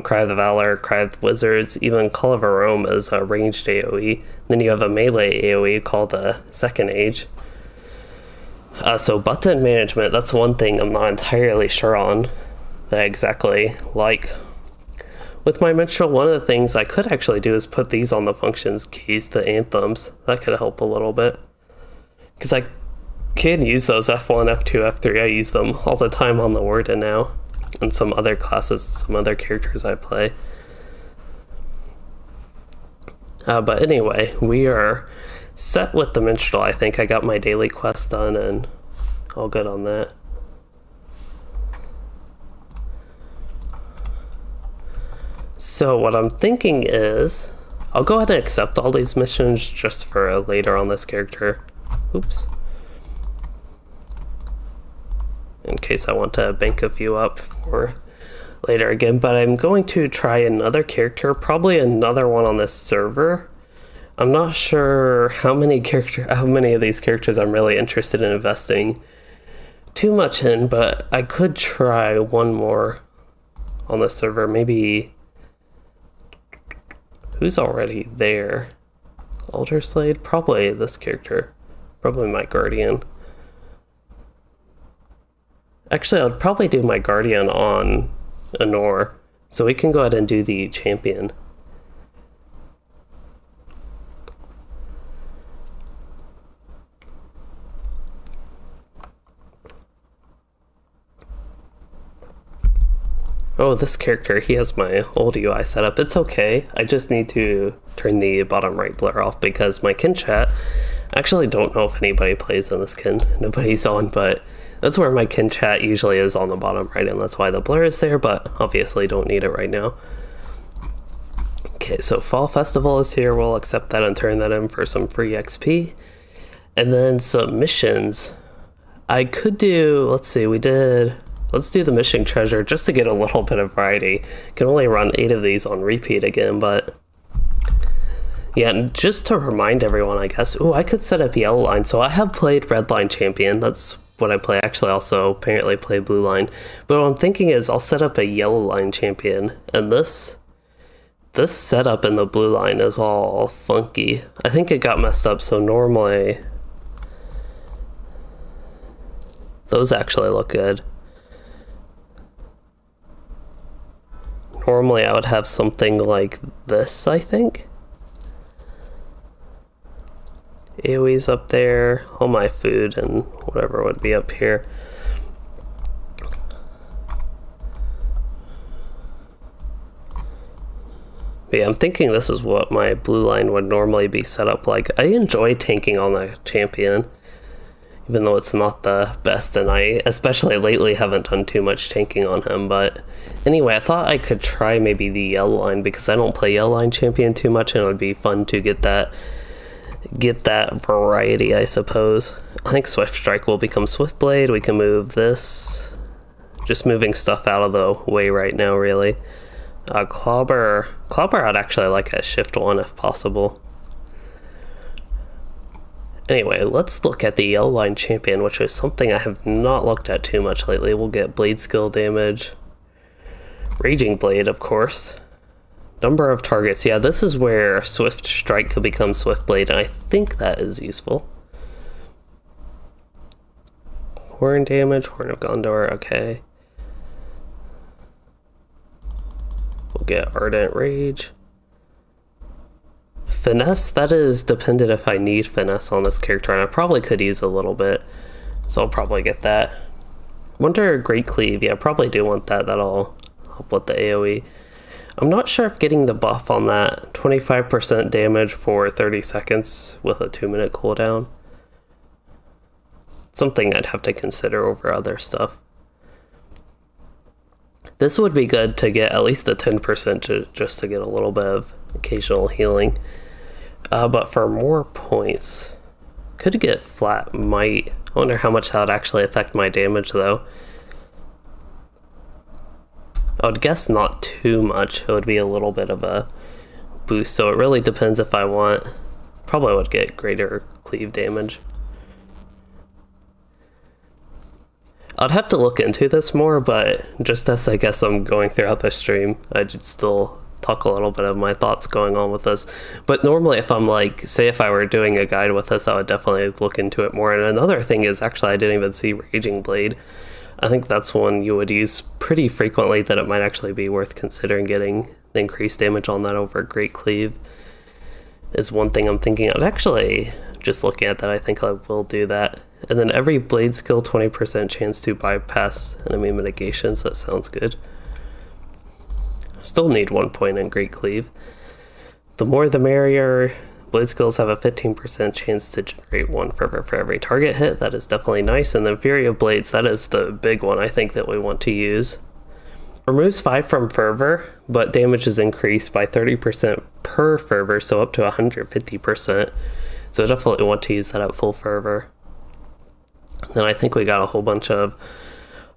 Cry of the Valor, Cry of the Wizards, even Call of Arome is a ranged AoE. Then you have a melee AoE called the Second Age. So button management, that's one thing I'm not entirely sure on that I exactly like. With my minstrel, one of the things I could actually do is put these on the functions keys, the anthems. That could help a little bit. Because I can use those F1, F2, F3. I use them all the time on the Warden now. And some other classes, some other characters I play. But anyway, we are set with the minstrel. I think I got my daily quest done and all good on that. So what I'm thinking is I'll go ahead and accept all these missions just for later on this character. Oops. In case I want to bank a few up for later again, but I'm going to try another character, probably another one on this server. I'm not sure how many of these characters I'm really interested in investing too much in, but I could try one more on the server. Maybe who's already there? Altar Slade? Probably this character. Probably my Guardian. Actually, I would probably do my Guardian on Anor, so we can go ahead and do the champion. Oh, this character, he has my old UI setup. It's okay. I just need to turn the bottom right blur off because my kin chat, I actually don't know if anybody plays in this kin. Nobody's on, but that's where my kin chat usually is, on the bottom right, and that's why the blur is there, but obviously don't need it right now. Okay, so Fall Festival is here. We'll accept that and turn that in for some free XP. And then some missions. I could do, let's see, let's do the mission treasure just to get a little bit of variety. Can only run 8 of these on repeat again, but yeah, and just to remind everyone, I guess, I could set up Yellow Line. So I have played Red Line Champion. That's what I play. Actually, also apparently play Blue Line. But what I'm thinking is I'll set up a Yellow Line Champion, and this setup in the Blue Line is all funky. I think it got messed up, so normally those actually look good. Normally I would have something like this, I think. AoE's up there, all my food and whatever would be up here. But yeah, I'm thinking this is what my Blue Line would normally be set up like. I enjoy tanking on the champion, even though it's not the best, and I, especially lately, haven't done too much tanking on him. But anyway, I thought I could try maybe the Yellow Line, because I don't play Yellow Line Champion too much, and it would be fun to get that variety, I suppose. I think Swift Strike will become Swift Blade. We can move this. Just moving stuff out of the way right now, really. Clobber, I'd actually like a Shift 1 if possible. Anyway, let's look at the Yellow Line Champion, which is something I have not looked at too much lately. We'll get Blade Skill damage. Raging Blade, of course. Number of targets. Yeah, this is where Swift Strike could become Swift Blade, and I think that is useful. Horn damage, Horn of Gondor, okay. We'll get Ardent Rage. Finesse, that is dependent if I need Finesse on this character, and I probably could use a little bit, so I'll probably get that. Wonder Great Cleave, yeah, I probably do want that. That'll help with the AoE. I'm not sure if getting the buff on that 25% damage for 30 seconds with a 2-minute cooldown. Something I'd have to consider over other stuff. This would be good to get at least the 10% just to get a little bit of occasional healing. But for more points, could get Flat Might. I wonder how much that would actually affect my damage though. I would guess not too much. It would be a little bit of a boost, so it really depends if I want. Probably would get greater cleave damage. I'd have to look into this more, but just as I guess I'm going throughout the stream, I'd still talk a little bit of my thoughts going on with this. But normally if I'm like, say if I were doing a guide with this, I would definitely look into it more. And another thing is, actually I didn't even see Raging Blade. I think that's one you would use pretty frequently, that it might actually be worth considering getting the increased damage on that over Great Cleave is one thing I'm thinking of. Actually, just looking at that, I think I will do that. And then every blade skill, 20% chance to bypass enemy mitigations. That sounds good. Still need 1 point in Great Cleave. The more the merrier. Blade skills have a 15% chance to generate 1 fervor for every target hit. That is definitely nice. And then Fury of Blades, that is the big one I think that we want to use. Removes 5 from fervor, but damage is increased by 30% per fervor, so up to 150%. So definitely want to use that at full fervor. Then I think we got a whole bunch of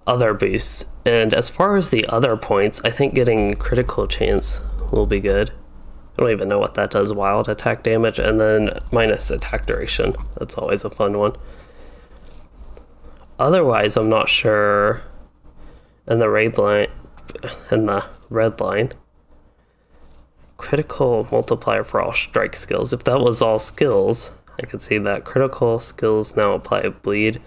other boosts. And as far as the other points, I think getting critical chance will be good. I don't even know what that does. Wild attack damage, and then minus attack duration. That's always a fun one. Otherwise, I'm not sure. And the red line, critical multiplier for all strike skills. If that was all skills, I could see that. Critical skills now apply bleed.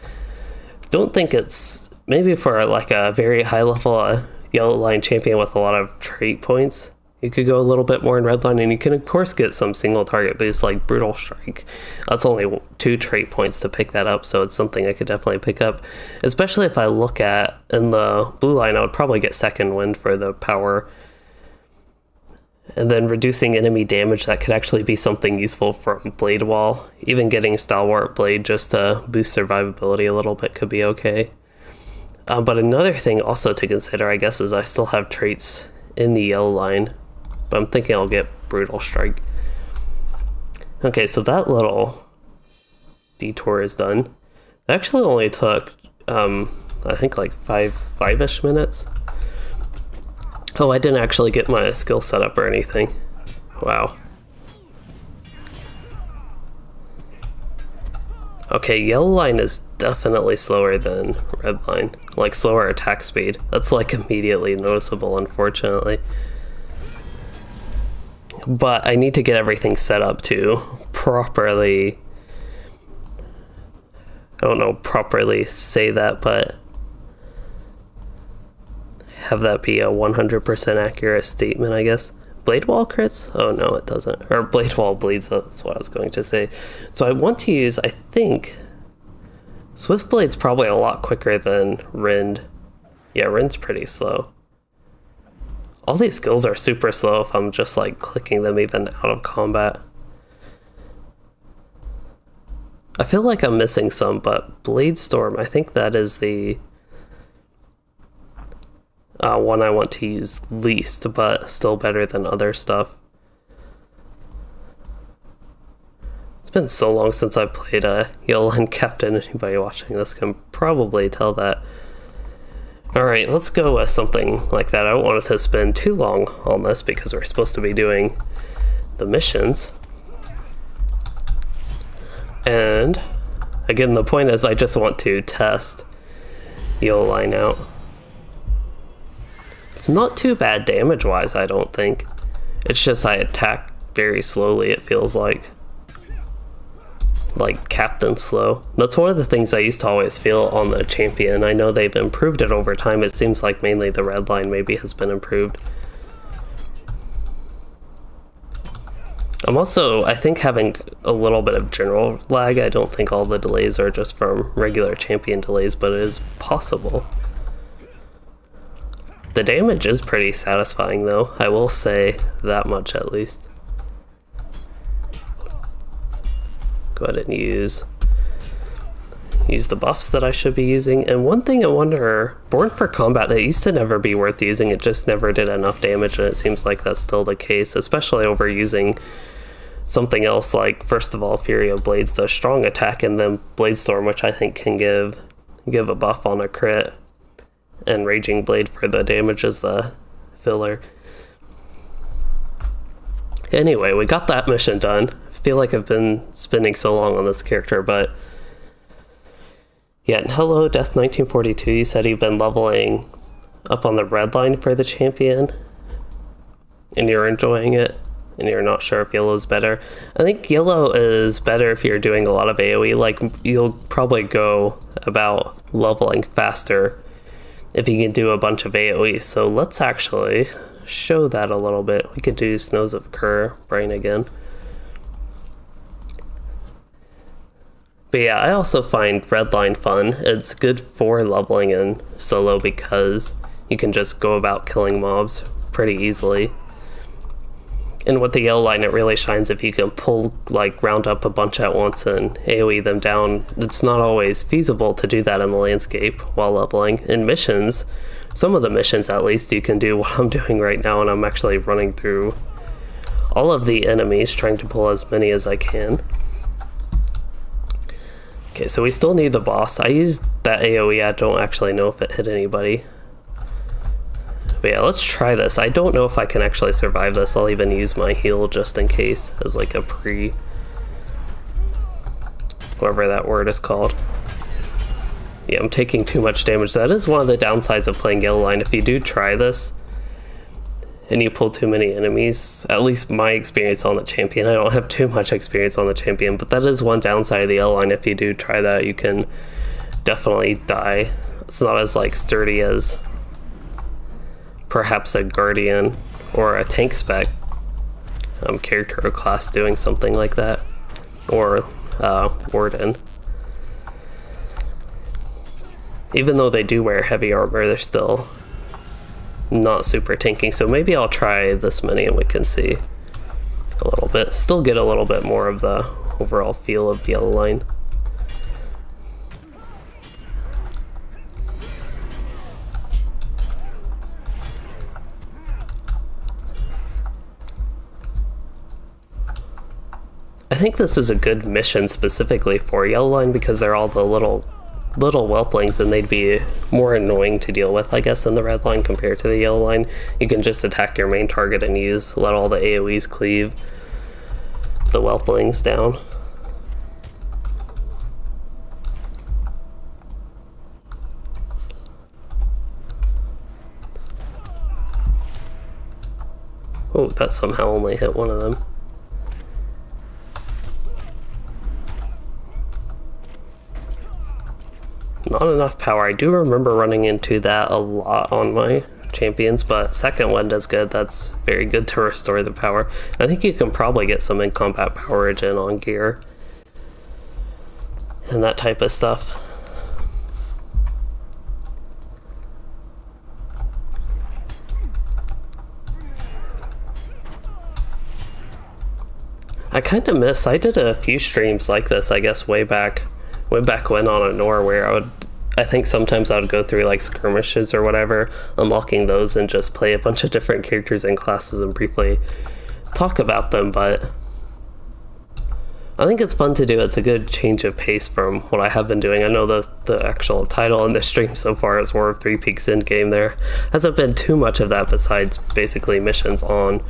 Don't think it's, maybe for like a very high level Yellow Line champion with a lot of trait points, You could go a little bit more in Redline, and you can of course get some single target boosts like Brutal Strike. That's only 2 trait points to pick that up, so it's something I could definitely pick up. Especially if I look at, in the blue line, I would probably get Second Wind for the power. And then reducing enemy damage, that could actually be something useful from Blade Wall. Even getting Stalwart Blade just to boost survivability a little bit could be okay. But another thing also to consider, I guess, is I still have traits in the yellow line. But I'm thinking I'll get Brutal Strike. Okay, so that little detour is done. It actually only took, I think like five-ish minutes. Oh, I didn't actually get my skill set up or anything. Wow. Okay, yellow line is definitely slower than red line. Like, slower attack speed. That's like immediately noticeable, unfortunately. But I need to get everything set up to properly... I don't know properly say that, but have that be a 100% accurate statement, I guess. Blade Wall crits? Oh no, it doesn't. Or Blade Wall bleeds, that's what I was going to say. So I want to use, I think, Swift Blade's probably a lot quicker than Rind. Yeah, Rind's pretty slow. All these skills are super slow if I'm just like clicking them even out of combat. I feel like I'm missing some, but Blade Storm, I think that is the one I want to use least, but still better than other stuff. It's been so long since I played a Yellow Line Captain. Anybody watching this can probably tell that. Alright, let's go with something like that. I don't want it to spend too long on this because we're supposed to be doing the missions. And again, the point is I just want to test Yellow Line out. It's not too bad damage-wise, I don't think. It's just I attack very slowly, it feels like. Like Captain slow. That's one of the things I used to always feel on the champion. I know they've improved it over time. It seems like mainly the red line maybe has been improved. I'm also, I think, having a little bit of general lag. I don't think all the delays are just from regular champion delays, but it is possible. The damage is pretty satisfying though, I will say that much at least. Go ahead and use the buffs that I should be using. And one thing I wonder, Born for Combat, that used to never be worth using, it just never did enough damage, and it seems like that's still the case, especially over using something else like, first of all, Fury of Blades, the strong attack, and then Blade Storm, which I think can give a buff on a crit, and Raging Blade for the damage as the filler. Anyway, we got that mission done. I feel like I've been spending so long on this character, but yeah, and hello Death 1942, you said you've been leveling up on the red line for the champion and you're enjoying it and you're not sure if yellow's better. I think yellow is better if you're doing a lot of AoE. Like, you'll probably go about leveling faster if you can do a bunch of AoE. So let's actually show that a little bit. We could do Snows of Kerr Brain again. But yeah, I also find Redline fun. It's good for leveling in solo because you can just go about killing mobs pretty easily. And with the yellow line, it really shines if you can pull, like, round up a bunch at once and AoE them down. It's not always feasible to do that in the landscape while leveling. In missions, some of the missions at least, you can do what I'm doing right now, and I'm actually running through all of the enemies, trying to pull as many as I can. Okay, so we still need the boss. I used that AoE, I don't actually know if it hit anybody. But yeah, let's try this. I don't know if I can actually survive this. I'll even use my heal just in case as like a pre... whatever that word is called. Yeah, I'm taking too much damage. That is one of the downsides of playing yellow line. If you do try this and you pull too many enemies, at least my experience on the champion, I don't have too much experience on the champion, but that is one downside of the yellow line. If you do try that, you can definitely die. It's not as like sturdy as perhaps a guardian or a tank spec character or class doing something like that, or Warden. Even though they do wear heavy armor, they're still not super tanky, so maybe I'll try this many and we can see a little bit. Still get a little bit more of the overall feel of Yellow Line. I think this is a good mission specifically for Yellow Line because they're all the little whelplings and they'd be more annoying to deal with, I guess, than the Red Line compared to the Yellow Line. You can just attack your main target and let all the AoEs cleave the whelplings down. Oh, that somehow only hit one of them. Not enough power. I do remember running into that a lot on my champions, but second one does good. That's very good to restore the power. I think you can probably get some in-combat power regen on gear and that type of stuff. I kind of miss, I did a few streams like this, I guess, way back when on Anor, where I think sometimes I would go through like skirmishes or whatever, unlocking those and just play a bunch of different characters and classes and briefly talk about them, but I think it's fun to do. It's a good change of pace from what I have been doing. I know the actual title in this stream so far is War of Three Peaks Endgame. There hasn't been too much of that besides basically missions on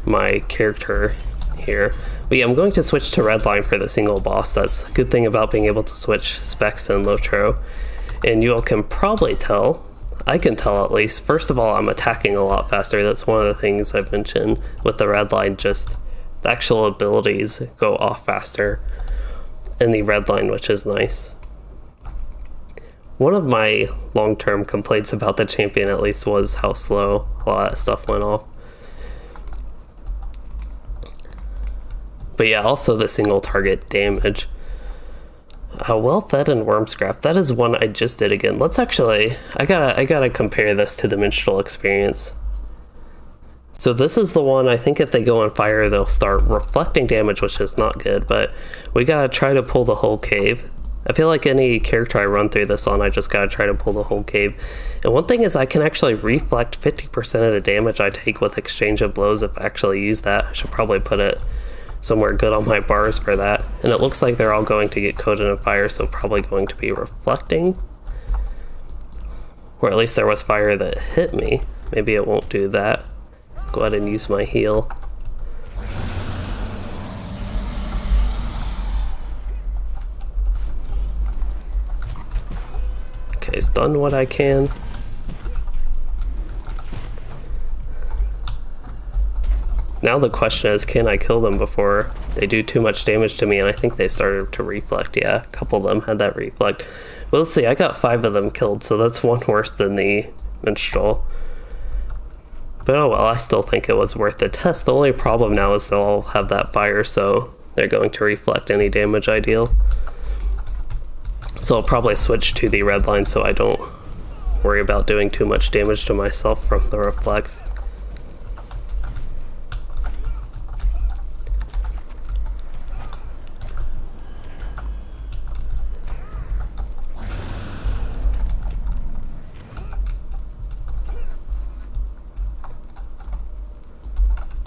my character here. But yeah, I'm going to switch to Red Line for the single boss. That's a good thing about being able to switch specs in LOTRO. And you all can probably tell, I can tell at least, first of all, I'm attacking a lot faster. That's one of the things I've mentioned with the Red Line, just the actual abilities go off faster in the Red Line, which is nice. One of my long-term complaints about the champion at least was how slow a lot of that stuff went off. But yeah, also the single target damage. Well Fed and Wormscraft, that is one I just did again. Let's actually, I gotta compare this to the Minstrel experience. So this is the one, I think if they go on fire, they'll start reflecting damage, which is not good, but we gotta try to pull the whole cave. I feel like any character I run through this on, I just gotta try to pull the whole cave. And one thing is I can actually reflect 50% of the damage I take with Exchange of Blows if I actually use that. I should probably put it somewhere good on my bars for that. And it looks like they're all going to get coated in fire, so probably going to be reflecting. Or at least there was fire that hit me. Maybe it won't do that. Go ahead and use my heal. Okay, stun what I can. Now the question is, can I kill them before they do too much damage to me? And I think they started to reflect. Yeah, a couple of them had that reflect. Well, let's see, I got 5 of them killed, so that's one worse than the Minstrel. But oh well, I still think it was worth the test. The only problem now is they'll all have that fire, so they're going to reflect any damage I deal. So I'll probably switch to the Red Line so I don't worry about doing too much damage to myself from the reflex.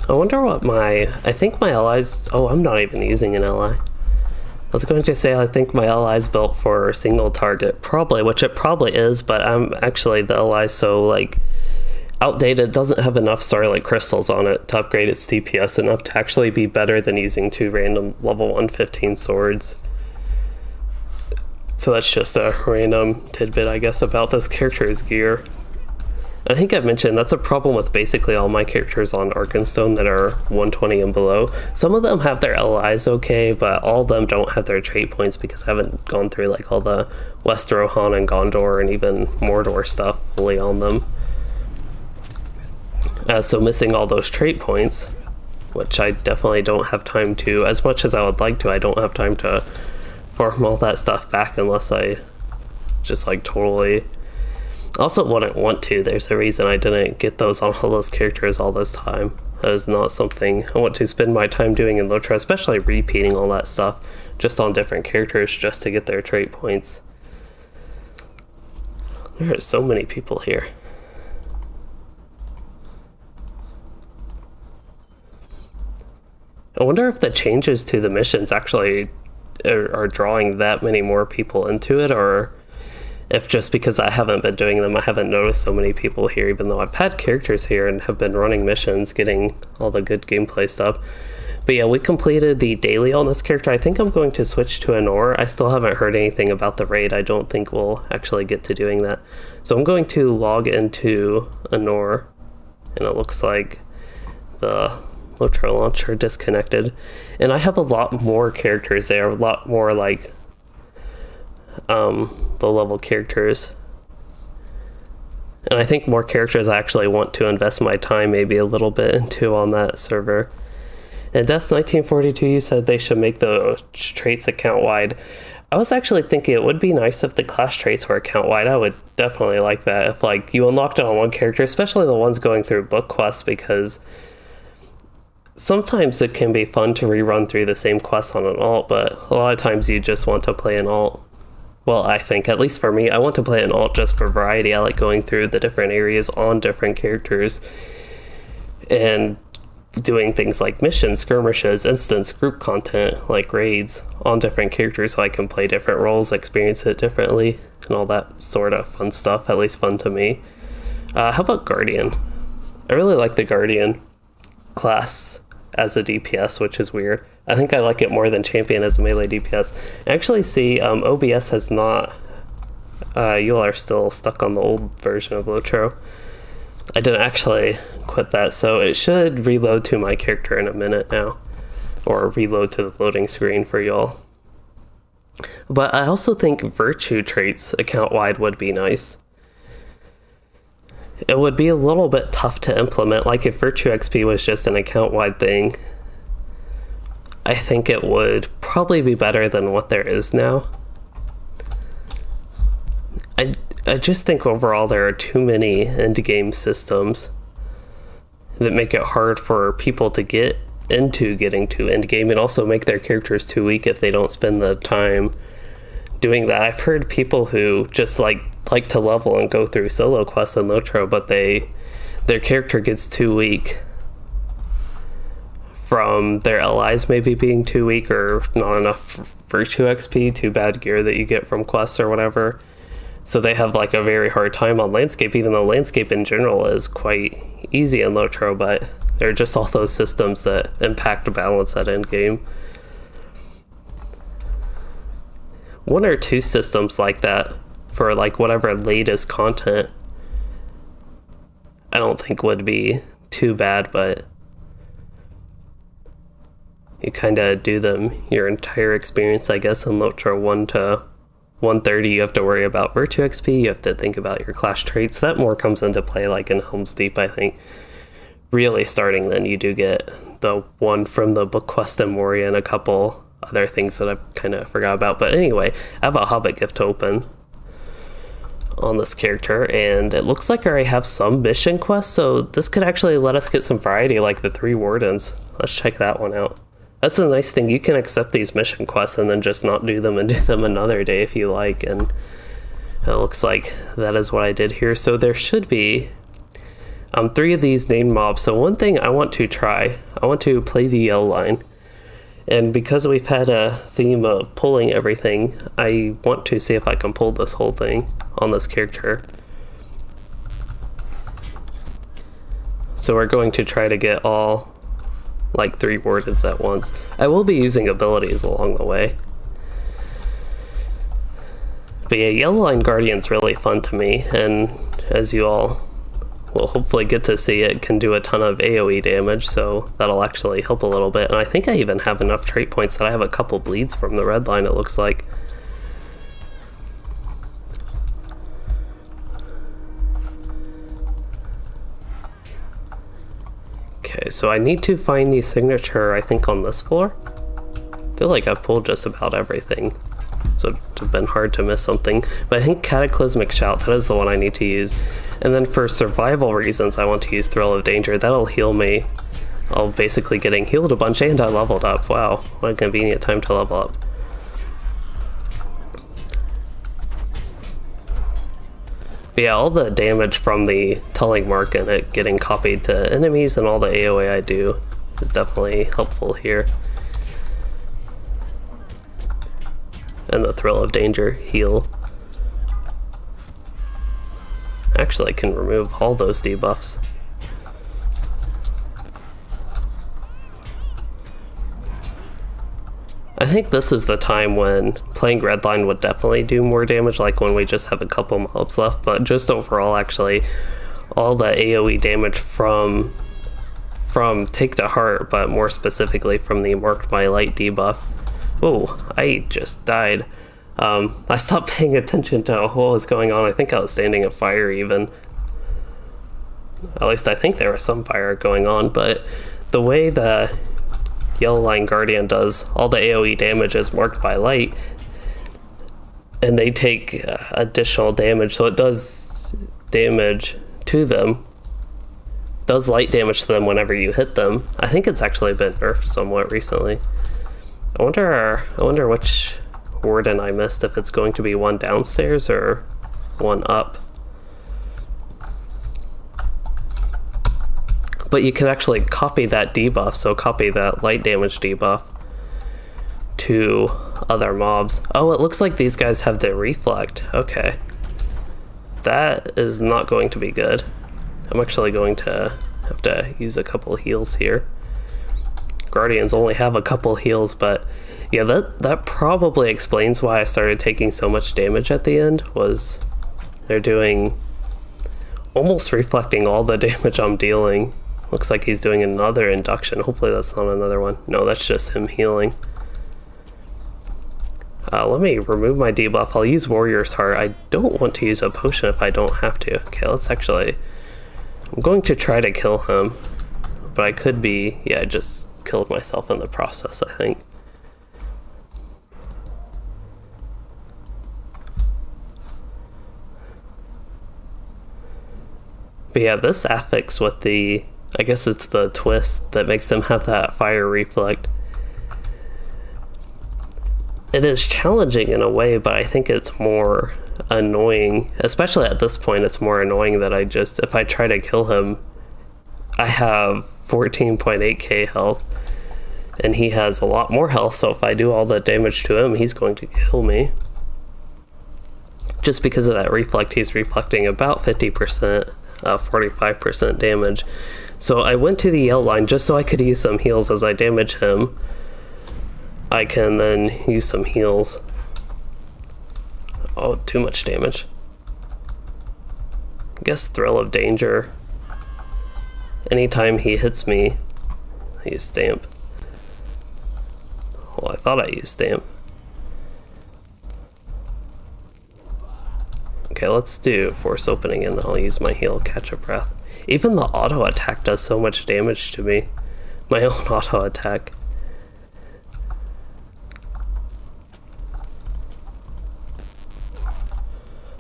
I wonder what I think my allies, oh, I'm not even using an ally. I was going to say I think my ally's built for single target, probably, which it probably is, but I'm actually, the ally's so like outdated, doesn't have enough Starlight Crystals on it to upgrade its DPS enough to actually be better than using 2 random level 115 swords. So that's just a random tidbit, I guess, about this character's gear. I think I've mentioned that's a problem with basically all my characters on Arkenstone that are 120 and below. Some of them have their LIs okay, but all of them don't have their trait points because I haven't gone through like all the West Rohan and Gondor and even Mordor stuff fully on them. So missing all those trait points, which I definitely don't have time to, as much as I would like to, I don't have time to farm all that stuff back unless I just like totally... Also wouldn't want to. There's a reason I didn't get those on all those characters all this time. That is not something I want to spend my time doing in LOTRO, especially repeating all that stuff just on different characters just to get their trait points. There are so many people here. I wonder if the changes to the missions actually are drawing that many more people into it, or if just because I haven't been doing them, I haven't noticed so many people here, even though I've had characters here and have been running missions, getting all the good gameplay stuff. But yeah, we completed the daily on this character. I think I'm going to switch to Anor. I still haven't heard anything about the raid. I don't think we'll actually get to doing that. So I'm going to log into Anor, and it looks like the LOTRO launcher disconnected. And I have a lot more characters there, a lot more like low-level characters. And I think more characters I actually want to invest my time maybe a little bit into on that server. And Death1942, you said they should make the traits account-wide. I was actually thinking it would be nice if the class traits were account-wide. I would definitely like that if like you unlocked it on one character, especially the ones going through book quests, because sometimes it can be fun to rerun through the same quests on an alt, but a lot of times you just want to play an alt. Well, I think, at least for me, I want to play an alt just for variety. I like going through the different areas on different characters and doing things like missions, skirmishes, instance, group content, like raids on different characters so I can play different roles, experience it differently, and all that sort of fun stuff, at least fun to me. How about Guardian? I really like the Guardian class as a DPS, which is weird. I think I like it more than Champion as a melee DPS. Actually, see, OBS has not... you all are still stuck on the old version of LOTRO. I didn't actually quit that, so it should reload to my character in a minute now. Or reload to the loading screen for y'all. But I also think virtue traits account-wide would be nice. It would be a little bit tough to implement, like if Virtue XP was just an account-wide thing. I think it would probably be better than what there is now. I just think overall there are too many endgame systems that make it hard for people to get into getting to endgame, and also make their characters too weak if they don't spend the time doing that. I've heard people who just like to level and go through solo quests in LOTRO, but their character gets too weak from their allies maybe being too weak, or not enough virtue XP, too bad gear that you get from quests or whatever. So they have like a very hard time on landscape, even though landscape in general is quite easy in LOTRO, but there are just all those systems that impact the balance at endgame. One or two systems like that for like whatever latest content I don't think would be too bad, but you kind of do them your entire experience, I guess. In LOTRO 1 to 130, you have to worry about Virtue XP, you have to think about your class traits. That more comes into play like in Helm's Deep, I think. Really starting then, you do get the one from the book quest in Moria and a couple other things that I've kind of forgot about. But anyway, I have a Hobbit gift to open on this character, and it looks like I already have some mission quests, so this could actually let us get some variety, like the 3 wardens. Let's check that one out. That's a nice thing, you can accept these mission quests and then just not do them and do them another day if you like, and it looks like that is what I did here. So there should be 3 of these named mobs. So one thing I want to try, I want to play the yell line, and because we've had a theme of pulling everything, I want to see if I can pull this whole thing on this character. So we're going to try to get all like 3 wardens at once. I will be using abilities along the way. But yeah, Yellow Line Guardian's really fun to me, and as you all will hopefully get to see, it can do a ton of AoE damage, so that'll actually help a little bit. And I think I even have enough trait points that I have a couple bleeds from the red line, it looks like. Okay, so I need to find the signature, I think, on this floor. I feel like I've pulled just about everything, so it would have been hard to miss something. But I think Cataclysmic Shout, that is the one I need to use. And then for survival reasons, I want to use Thrill of Danger. That'll heal me. I'll basically getting healed a bunch, and I leveled up. Wow, what a convenient time to level up. But yeah, all the damage from the Telling Mark and it getting copied to enemies and all the AoE I do is definitely helpful here. And the Thrill of Danger heal. Actually, I can remove all those debuffs. I think this is the time when playing Redline would definitely do more damage, like when we just have a couple mobs left, but just overall, actually, all the AoE damage from Take to Heart, but more specifically from the Marked by Light debuff. Whoa, I just died. I stopped paying attention to what was going on. I think I was standing in fire even. At least I think there was some fire going on, but the way the Yellow Line Guardian does all the AoE damage is Marked by Light, and they take additional damage, so it does damage to them, does light damage to them whenever you hit them. I think it's actually been nerfed somewhat recently. I wonder which warden I missed, if it's going to be one downstairs or one up. But you can actually copy that debuff, so copy that light damage debuff to other mobs. Oh, it looks like these guys have the reflect. Okay. That is not going to be good. I'm actually going to have to use a couple heals here. Guardians only have a couple heals, but yeah, that probably explains why I started taking so much damage at the end, was they're doing almost reflecting all the damage I'm dealing. Looks like he's doing another induction. Hopefully that's not another one. No, that's just him healing. Let me remove my debuff. I'll use Warrior's Heart. I don't want to use a potion if I don't have to. Okay, let's actually... I'm going to try to kill him. But I could be... Yeah, I just killed myself in the process, I think. But yeah, this affix with the... I guess it's the twist that makes him have that fire reflect. It is challenging in a way, but I think it's more annoying. Especially at this point, it's more annoying that I just, if I try to kill him, I have 14.8k health, and he has a lot more health, so if I do all that damage to him, he's going to kill me. Just because of that reflect, he's reflecting about 50%, 45% damage. So I went to the yellow line just so I could use some heals as I damage him. I can then use some heals. Oh, too much damage. I guess Thrill of Danger. Anytime he hits me, I use Stamp. Well, I thought I used Stamp. Okay, let's do Force Opening and I'll use my heal, Catch a Breath. Even the auto attack does so much damage to me. My own auto attack.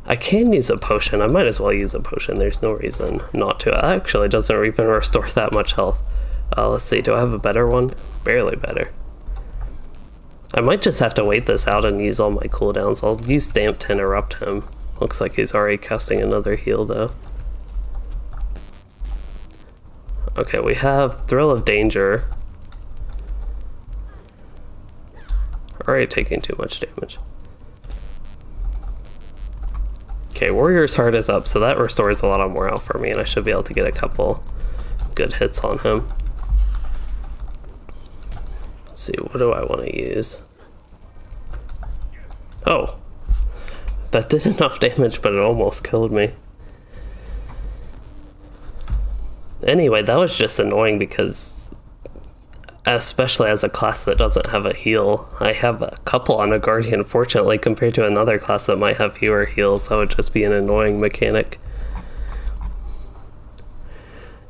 I can use a potion. I might as well use a potion. There's no reason not to. It actually doesn't even restore that much health. Let's see, do I have a better one? Barely better. I might just have to wait this out and use all my cooldowns. I'll use Stamp to interrupt him. Looks like he's already casting another heal though. Okay, we have Thrill of Danger. Already taking too much damage. Okay, Warrior's Heart is up, so that restores a lot of morale for me, and I should be able to get a couple good hits on him. Let's see, what do I want to use? Oh, that did enough damage, but it almost killed me. Anyway, that was just annoying because, especially as a class that doesn't have a heal, I have a couple on a Guardian, fortunately, compared to another class that might have fewer heals. That would just be an annoying mechanic.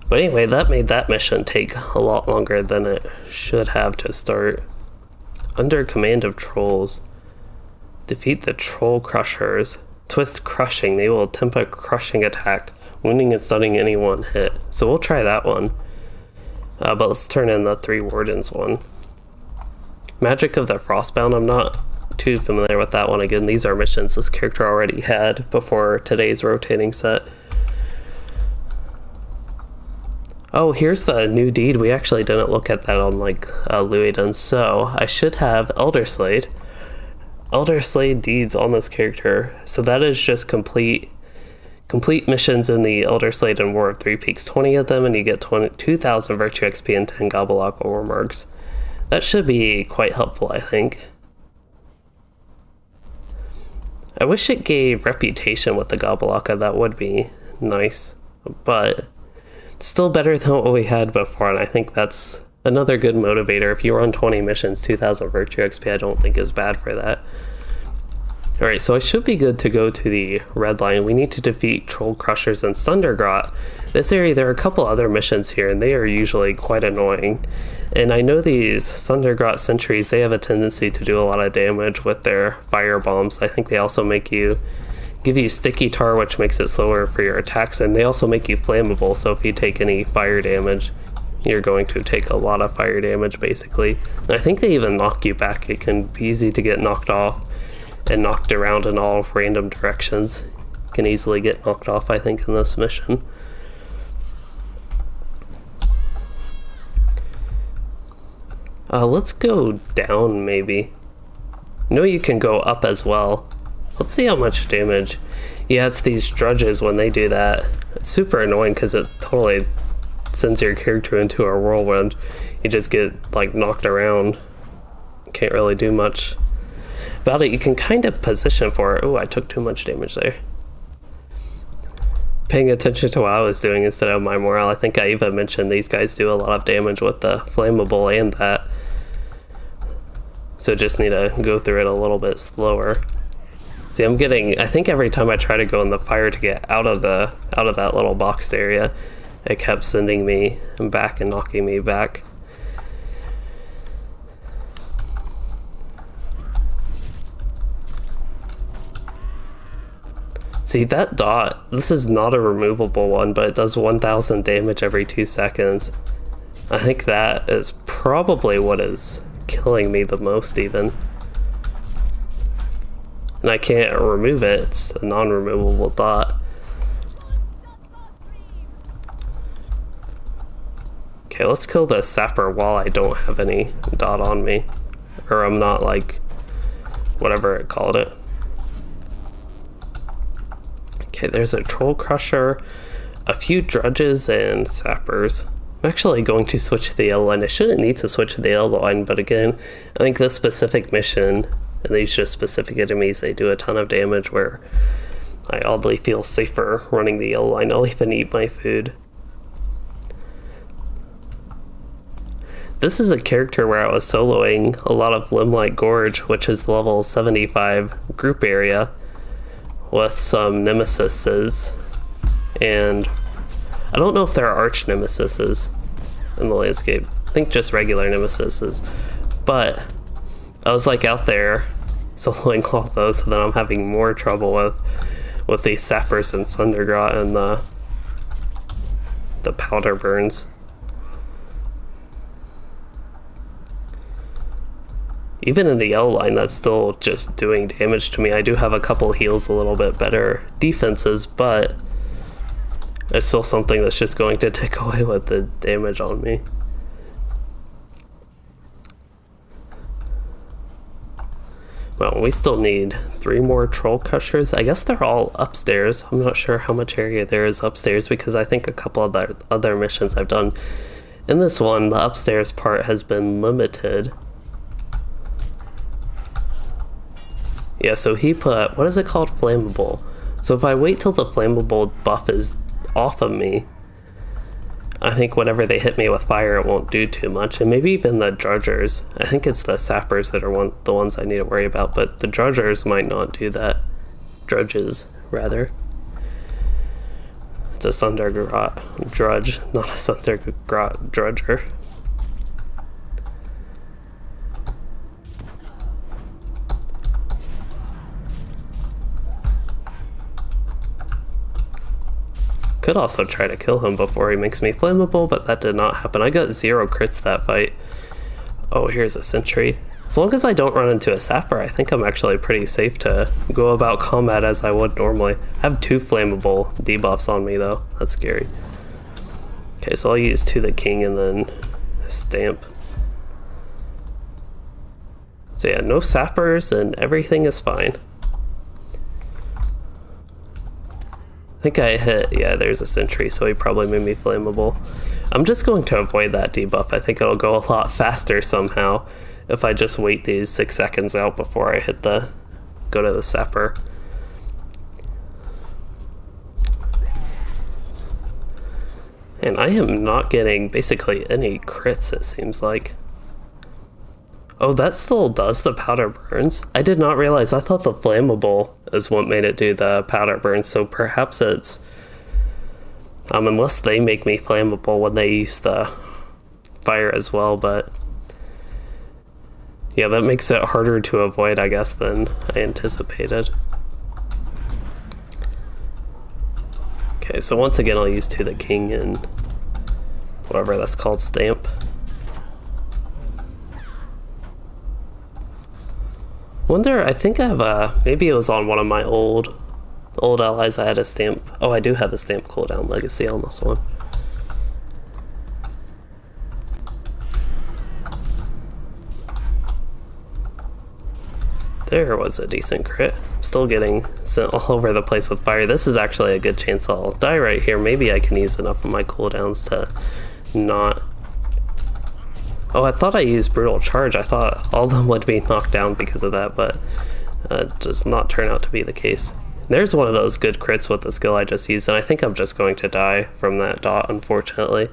But anyway, that made that mission take a lot longer than it should have to start. Under command of trolls, defeat the troll crushers. Twist crushing. They will attempt a crushing attack, wounding and stunning anyone hit. So we'll try that one. But let's turn in the 3 wardens one. Magic of the Frostbound, I'm not too familiar with that one. Again, these are missions this character already had before today's rotating set. Oh, here's the new deed. We actually didn't look at that on like Louisden, so I should have Elder Slade deeds on this character. So that is just complete missions in the Elder Slade and War of Three Peaks, 20 of them, and you get 2,000 virtue XP and 10 Gobblelok war marks. That should be quite helpful, I think. I wish it gave reputation with the Gobblelok. That would be nice, but it's still better than what we had before, and I think that's another good motivator. If you run 20 missions, 2,000 virtue XP I don't think is bad for that. Alright, so I should be good to go to the red line. We need to defeat Troll Crushers and Sundergrot. This area, there are a couple other missions here, and they are usually quite annoying. And I know these Sundergrot sentries, they have a tendency to do a lot of damage with their fire bombs. I think they also give you sticky tar, which makes it slower for your attacks, and they also make you flammable, so if you take any fire damage, you're going to take a lot of fire damage, basically. And I think they even knock you back. It can be easy to get knocked off and knocked around in all random directions. You can easily get knocked off, I think, in this mission. Let's go down, maybe. I know you can go up as well. Let's see how much damage. Yeah, it's these drudges when they do that. It's super annoying because it totally sends your character into a whirlwind. You just get like knocked around. Can't really do much about it. You can kind of position for it. Oh, I took too much damage there. Paying attention to what I was doing instead of my morale. I think I even mentioned these guys do a lot of damage with the flammable and that. So just need to go through it a little bit slower. See, I think every time I try to go in the fire to get out of that little boxed area, it kept sending me back and knocking me back. See, that dot, this is not a removable one, but it does 1,000 damage every 2 seconds. I think that is probably what is killing me the most, even. And I can't remove it, it's a non-removable dot. Okay, let's kill the sapper while I don't have any dot on me. Or I'm not like, whatever it called it. Okay, there's a troll crusher, a few drudges, and sappers. I'm actually going to switch to the L line. I shouldn't need to switch to the L line, but again, I think this specific mission, and these just specific enemies, they do a ton of damage where I oddly feel safer running the L line. I'll even eat my food. This is a character where I was soloing a lot of Limelight Gorge, which is level 75 group area, with some nemesises, and I don't know if there are arch nemesises in the landscape. I think just regular nemesises, but I was like out there soloing all those, and then I'm having more trouble with the sappers and Sundergrot and the powder burns. Even in the L line, that's still just doing damage to me. I do have a couple heals, a little bit better defenses, but it's still something that's just going to take away with the damage on me. Well, we still need 3 more troll crushers. I guess they're all upstairs. I'm not sure how much area there is upstairs, because I think a couple of the other missions I've done in this one, the upstairs part has been limited. Yeah, so he put, what is it called? Flammable. So if I wait till the flammable buff is off of me, I think whenever they hit me with fire, it won't do too much. And maybe even the drudgers. I think it's the sappers that are the ones I need to worry about, but the drudgers might not do that. Drudges, rather. It's a Sunder Drudge, not a Sunder Drudger. Could also try to kill him before he makes me flammable, but that did not happen. I got 0 crits that fight. Oh, here's a sentry. As long as I don't run into a sapper, I think I'm actually pretty safe to go about combat as I would normally. I have 2 flammable debuffs on me though. That's scary. Okay, so I'll use To the King and then Stamp. So yeah, no sappers and everything is fine. I think I hit, yeah, there's a sentry, so he probably made me flammable. I'm just going to avoid that debuff. I think it'll go a lot faster somehow if I just wait these 6 seconds out before I go to the sapper. And I am not getting basically any crits, it seems like. Oh, that still does the powder burns? I did not realize. I thought the flammable is what made it do the powder burns, so perhaps it's... unless they make me flammable when they use the fire as well, but... yeah, that makes it harder to avoid, I guess, than I anticipated. Okay, so once again I'll use To the King and whatever that's called, Stamp. Wonder, I think I have maybe it was on one of my old allies I had a Stamp. Oh, I do have a Stamp cooldown legacy on this one. There was a decent crit. I'm still getting sent all over the place with fire. This is actually a good chance I'll die right here. Maybe I can use enough of my cooldowns to not... oh, I thought I used Brutal Charge. I thought all of them would be knocked down because of that, but it does not turn out to be the case. There's one of those good crits with the skill I just used, and I think I'm just going to die from that dot, unfortunately.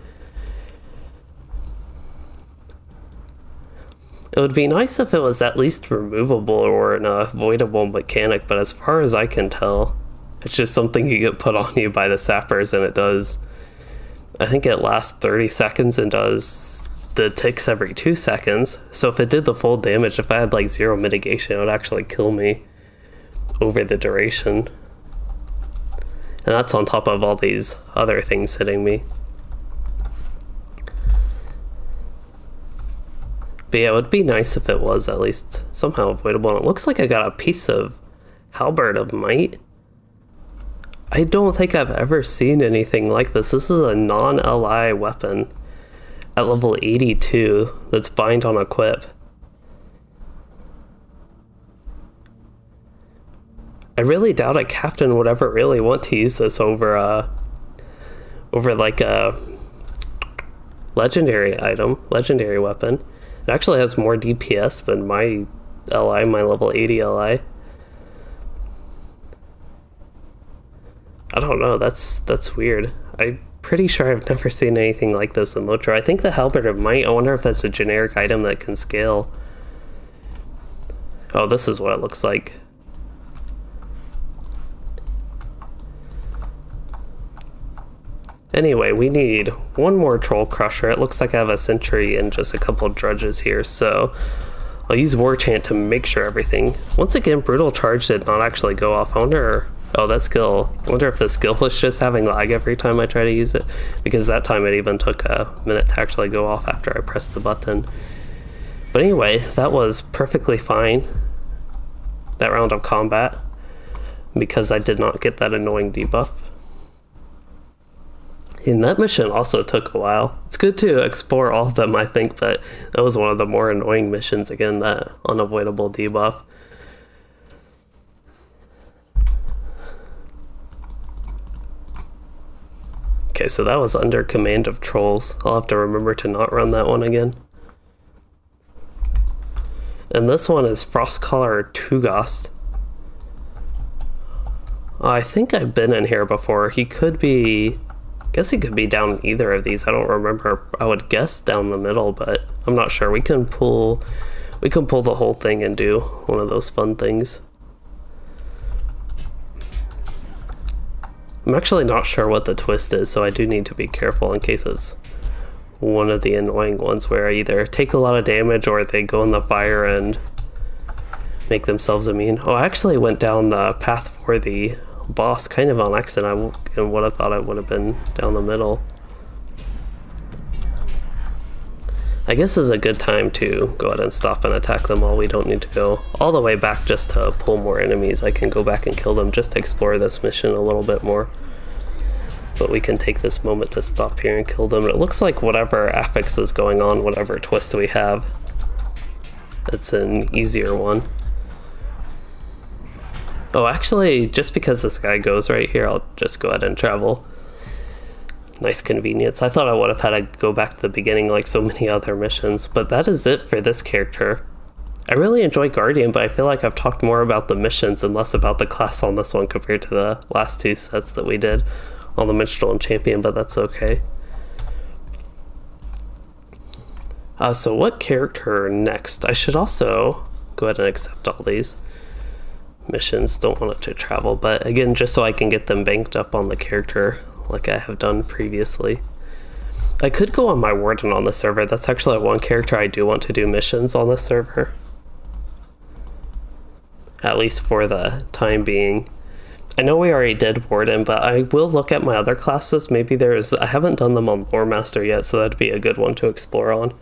It would be nice if it was at least removable or an avoidable mechanic, but as far as I can tell, it's just something you get put on you by the sappers, and it does... I think it lasts 30 seconds and does the ticks every 2 seconds. So if it did the full damage, if I had like 0 mitigation, it would actually kill me over the duration. And that's on top of all these other things hitting me. But yeah, it would be nice if it was at least somehow avoidable. And it looks like I got a piece of Halberd of Might. I don't think I've ever seen anything like this. This is a non-LI weapon at level 82 that's bind on equip. I really doubt a captain would ever really want to use this over like a legendary item, legendary weapon. It actually has more DPS than my LI, my level 80 LI. I don't know, that's weird. I'm pretty sure I've never seen anything like this in LOTRO. I think the Halberd of Might, I wonder if that's a generic item that can scale. Oh, this is what it looks like. Anyway, we need one more Troll Crusher. It looks like I have a Sentry and just a couple drudges here, so I'll use War Chant to make sure everything... Once again, Brutal Charge did not actually go off. I wonder... Oh, that skill... I wonder if the skill was just having lag every time I try to use it, because that time it even took a minute to actually go off after I pressed the button. But anyway, that was perfectly fine, that round of combat, because I did not get that annoying debuff. And that mission also took a while. It's good to explore all of them, I think, but that was one of the more annoying missions, again, that unavoidable debuff. Okay, so that was under command of trolls. I'll have to remember to not run that one again. And this one is Frostcaller Tugast. I think I've been in here before. He could be... I guess he could be down either of these. I don't remember. I would guess down the middle, but I'm not sure. We can pull the whole thing and do one of those fun things. I'm actually not sure what the twist is, so I do need to be careful in case it's one of the annoying ones where I either take a lot of damage or they go in the fire and make themselves immune. Oh, I actually went down the path for the boss kind of on accident. I would have thought I would have been down the middle. I guess this is a good time to go ahead and stop and attack them all. We don't need to go all the way back just to pull more enemies. I can go back and kill them just to explore this mission a little bit more. But we can take this moment to stop here and kill them. It looks like whatever affix is going on, whatever twist we have, it's an easier one. Oh, actually, just because this guy goes right here, I'll just go ahead and travel. Nice convenience. I thought I would have had to go back to the beginning like so many other missions, but that is it for this character. I really enjoy Guardian, but I feel like I've talked more about the missions and less about the class on this one compared to the last two sets that we did on the Minstrel and Champion, but that's okay. So what character next? I should also go ahead and accept all these missions. Don't want it to travel, but again, just so I can get them banked up on the character like I have done previously. I could go on my Warden on the server. That's actually one character I do want to do missions on this server. At least for the time being. I know we already did Warden, but I will look at my other classes. Maybe I haven't done them on Lore Master yet, so that'd be a good one to explore on.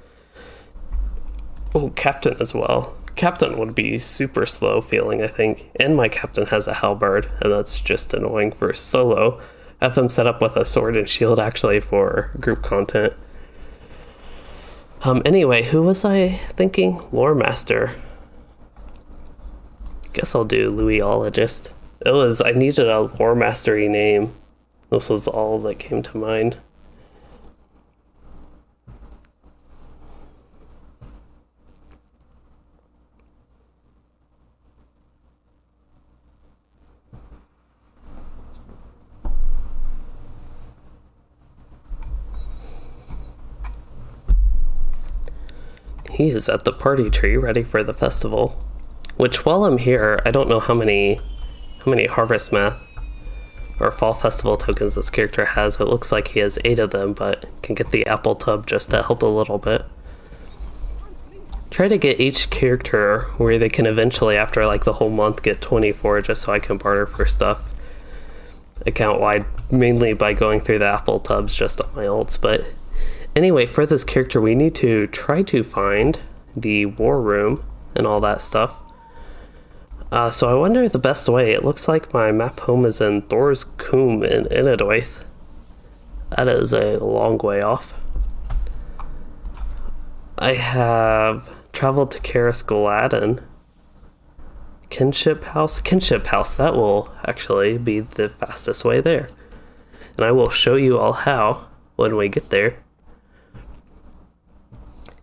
Oh, Captain as well. Captain would be super slow feeling, I think. And my Captain has a halberd, and that's just annoying for solo. Have him set up with a sword and shield actually for group content. Anyway, who was I thinking? Lore Master. Guess I'll do Louisologist. I needed a Lore Mastery name. This was all that came to mind. He is at the party tree ready for the festival. Which, while I'm here, I don't know how many Harvest Math or Fall Festival tokens this character has. It looks like he has 8 of them, but can get the apple tub just to help a little bit. Try to get each character where they can eventually, after like the whole month, get 24 just so I can barter for stuff account-wide, mainly by going through the apple tubs just on my ults. But anyway, for this character, we need to try to find the war room and all that stuff. So I wonder the best way. It looks like my map home is in Thor's Combe in Innidoith. That is a long way off. I have traveled to Karis Gladden. Kinship House, that will actually be the fastest way there. And I will show you all how when we get there.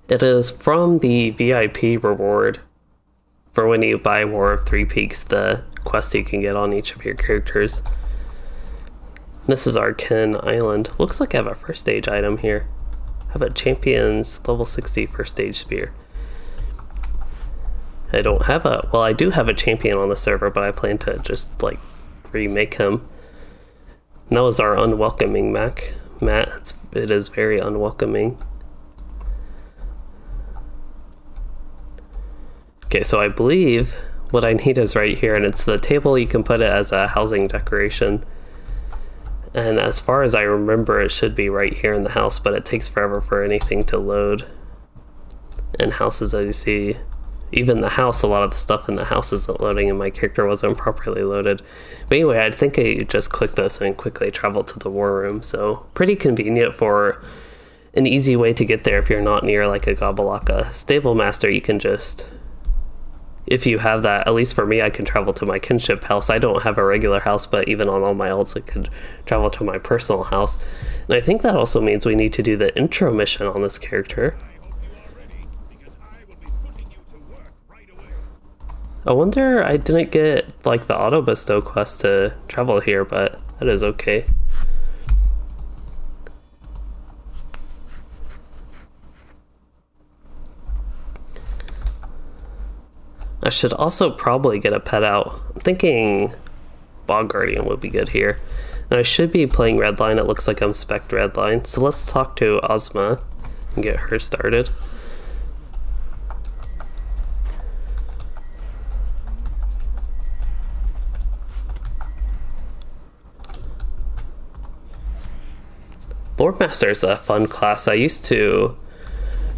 It is from the VIP reward for when you buy War of Three Peaks, the quest you can get on each of your characters. This is Arkin Island. Looks like I have a first stage item here. I have a Champion's level 60 first stage spear. I don't have well, I do have a champion on the server, but I plan to just like remake him. And that was our unwelcoming Matt. It is very unwelcoming. Okay, so I believe what I need is right here, and it's the table. You can put it as a housing decoration. And as far as I remember, it should be right here in the house, but it takes forever for anything to load. And houses, as you see, even the house, a lot of the stuff in the house isn't loading, and my character wasn't properly loaded. But anyway, I think I just click this and quickly travel to the war room, so pretty convenient for an easy way to get there if you're not near like a Gobalaka stable master. You can just, if you have that, at least for me, I can travel to my kinship house. I don't have a regular house, but even on all my ults, I could travel to my personal house. And I think that also means we need to do the intro mission on this character. I wonder, I didn't get like the auto bestow quest to travel here, but that is okay. I should also probably get a pet out. I'm thinking Bog Guardian would be good here. And I should be playing Redline. It looks like I'm spec'd Redline. So let's talk to Ozma and get her started. Lore Master is a fun class. I used to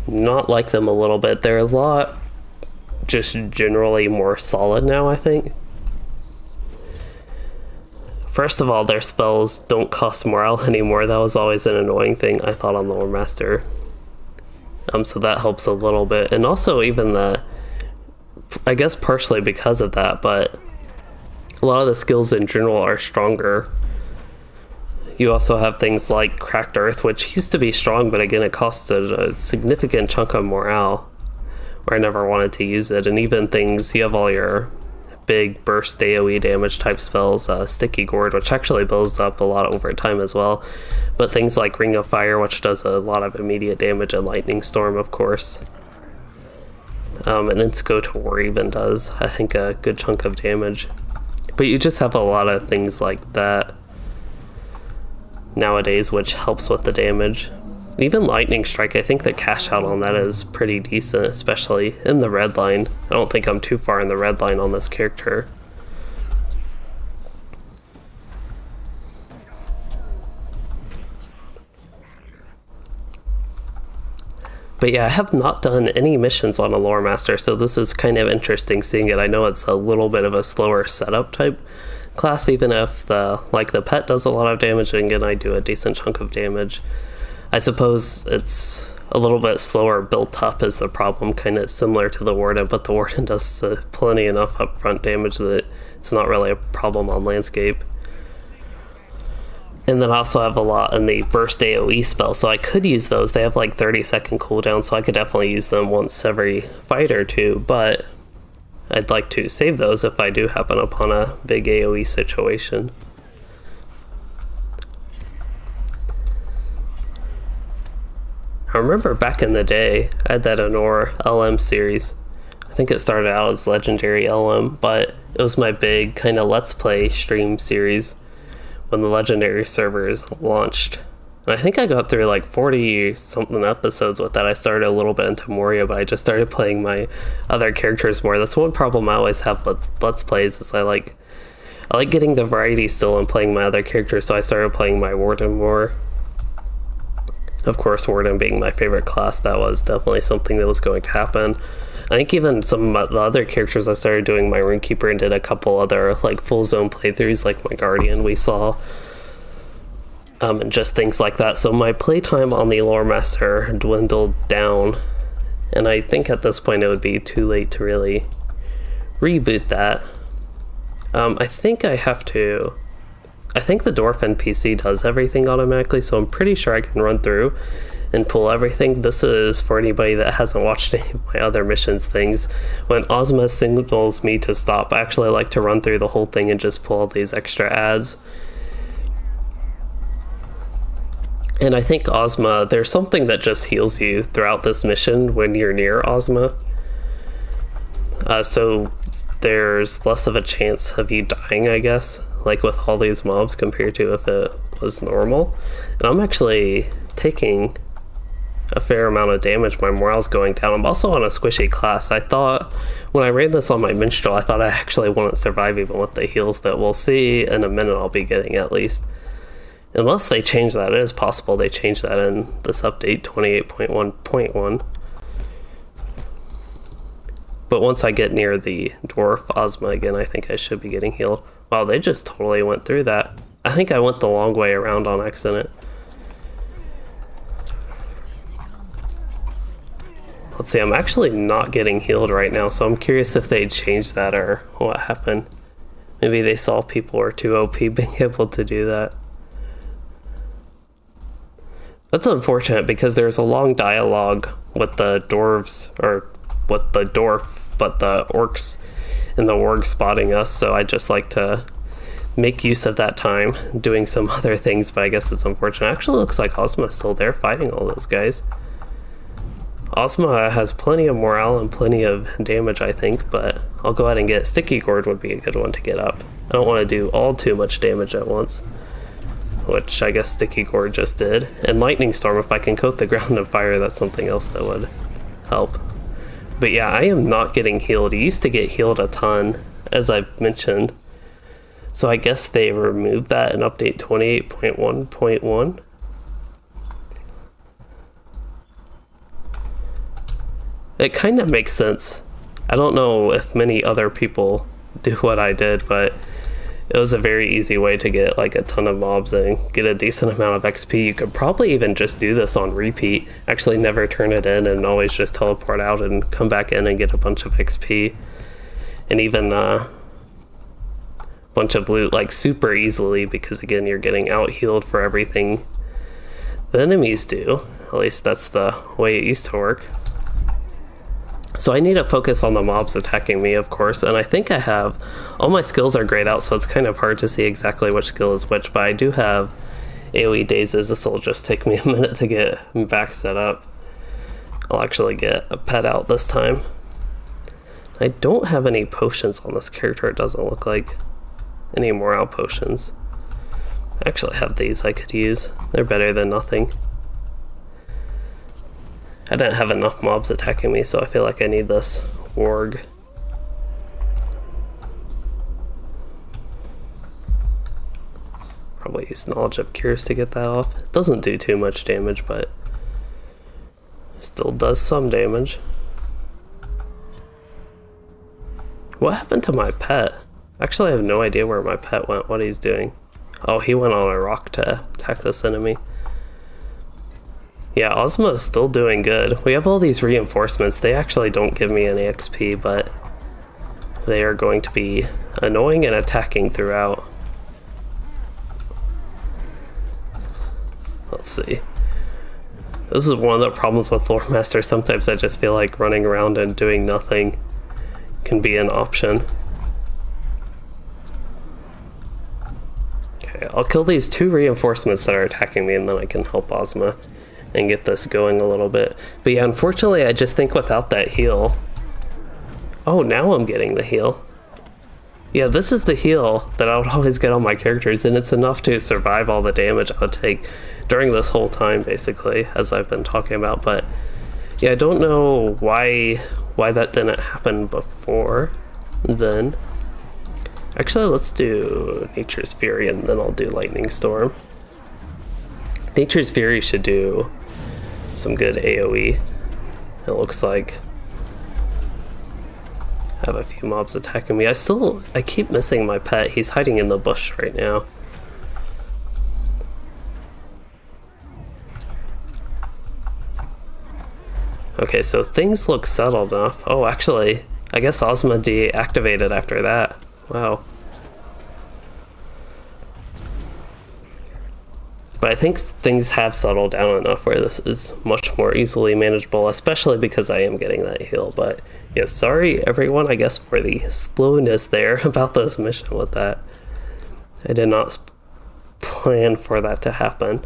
not like them a little bit. They're a lot just generally more solid now, I think. First of all, their spells don't cost morale anymore. That was always an annoying thing, I thought, on Lore Master. So that helps a little bit. And also even I guess partially because of that, but a lot of the skills in general are stronger. You also have things like Cracked Earth, which used to be strong, but again, it costed a significant chunk of morale, where I never wanted to use it. And even things, you have all your big burst AoE damage type spells, Sticky Gourd, which actually builds up a lot over time as well. But things like Ring of Fire, which does a lot of immediate damage, and Lightning Storm, of course. And Insco to War even does, I think, a good chunk of damage. But you just have a lot of things like that nowadays, which helps with the damage. Even Lightning Strike, I think the cash out on that is pretty decent, especially in the red line. I don't think I'm too far in the red line on this character. But yeah, I have not done any missions on a Lore Master, so this is kind of interesting seeing it. I know it's a little bit of a slower setup type class, even if the pet does a lot of damage, and again I do a decent chunk of damage. I suppose it's a little bit slower built up is the problem, kind of similar to the Warden, but the Warden does plenty enough upfront damage that it's not really a problem on landscape. And then I also have a lot in the burst AoE spell, so I could use those. They have like 30-second cooldown, so I could definitely use them once every fight or two, but I'd like to save those if I do happen upon a big AoE situation. I remember back in the day, I had that Honor LM series. I think it started out as Legendary LM, but it was my big kind of Let's Play stream series when the Legendary servers launched. And I think I got through like 40-something episodes with that. I started a little bit into Moria, but I just started playing my other characters more. That's one problem I always have with Let's Plays, is I like getting the variety still and playing my other characters, so I started playing my Warden more. Of course, Warden being my favorite class, that was definitely something that was going to happen. I think even some of the other characters, I started doing my Runekeeper and did a couple other like full zone playthroughs, like my Guardian we saw. And just things like that. So my playtime on the Lore Master dwindled down, and I think at this point it would be too late to really reboot that. I think the Dwarf NPC does everything automatically, so I'm pretty sure I can run through and pull everything. This is for anybody that hasn't watched any of my other missions things. When Ozma signals me to stop, I actually like to run through the whole thing and just pull all these extra ads. And I think Ozma, there's something that just heals you throughout this mission when you're near Ozma. So there's less of a chance of you dying, I guess, like with all these mobs compared to if it was normal. And I'm actually taking a fair amount of damage. My morale's going down. I'm also on a squishy class. I thought when I ran this on my minstrel, I thought I actually wouldn't survive even with the heals that we'll see in a minute I'll be getting at least. Unless they change that. It is possible they change that in this update 28.1.1. But once I get near the Dwarf Ozma again, I think I should be getting healed. Wow, they just totally went through that. I think I went the long way around on accident. Let's see, I'm actually not getting healed right now, so I'm curious if they changed that or what happened. Maybe they saw people were too OP being able to do that. That's unfortunate because there's a long dialogue with the dwarves, or with the dwarf, but the orcs and the warg spotting us, so I just like to make use of that time doing some other things, but I guess it's unfortunate. It actually looks like Ozma's still there fighting all those guys. Ozma has plenty of morale and plenty of damage, I think, but I'll go ahead and get Sticky Gourd would be a good one to get up. I don't want to do all too much damage at once. which I guess Sticky Gore just did. And Lightning Storm, if I can coat the ground in fire, that's something else that would help. But yeah, I am not getting healed. He used to get healed a ton, as I've mentioned. So I guess they removed that in update 28.1.1. It kind of makes sense. I don't know if many other people do what I did, but it was a very easy way to get like a ton of mobs and get a decent amount of XP. You could probably even just do this on repeat, actually never turn it in and always just teleport out and come back in and get a bunch of XP. And even a bunch of loot like super easily, because again, you're getting out healed for everything the enemies do. At least that's the way it used to work. So I need to focus on the mobs attacking me, of course, and I think I have, all my skills are grayed out, so it's kind of hard to see exactly which skill is which, but I do have AoE dazes. This will just take me a minute to get back set up. I'll actually get a pet out this time. I don't have any potions on this character, it doesn't look like. Any morale potions. I actually have these I could use. They're better than nothing. I didn't have enough mobs attacking me, so I feel like I need this warg. Probably use Knowledge of Cures to get that off. It doesn't do too much damage, but still does some damage. What happened to my pet? Actually, I have no idea where my pet went, what he's doing. Oh, he went on a rock to attack this enemy. Yeah, Ozma is still doing good. We have all these reinforcements. They actually don't give me any XP, but they are going to be annoying and attacking throughout. Let's see. This is one of the problems with Lore Master. Sometimes I just feel like running around and doing nothing can be an option. Okay, I'll kill these 2 reinforcements that are attacking me, and then I can help Ozma and get this going a little bit. But yeah, unfortunately, I just think without that heal... Oh, now I'm getting the heal. Yeah, this is the heal that I would always get on my characters, and it's enough to survive all the damage I would take during this whole time, basically, as I've been talking about. But yeah, I don't know why that didn't happen before then. Actually, let's do Nature's Fury, and then I'll do Lightning Storm. Nature's Fury should do some good AoE, it looks like. I have a few mobs attacking me. I keep missing my pet. He's hiding in the bush right now. Okay, so things look settled enough. Oh, actually, I guess Ozma deactivated after that. Wow. But I think things have settled down enough where this is much more easily manageable, especially because I am getting that heal. But yeah, sorry everyone, I guess, for the slowness there about this mission with that. I did not plan for that to happen.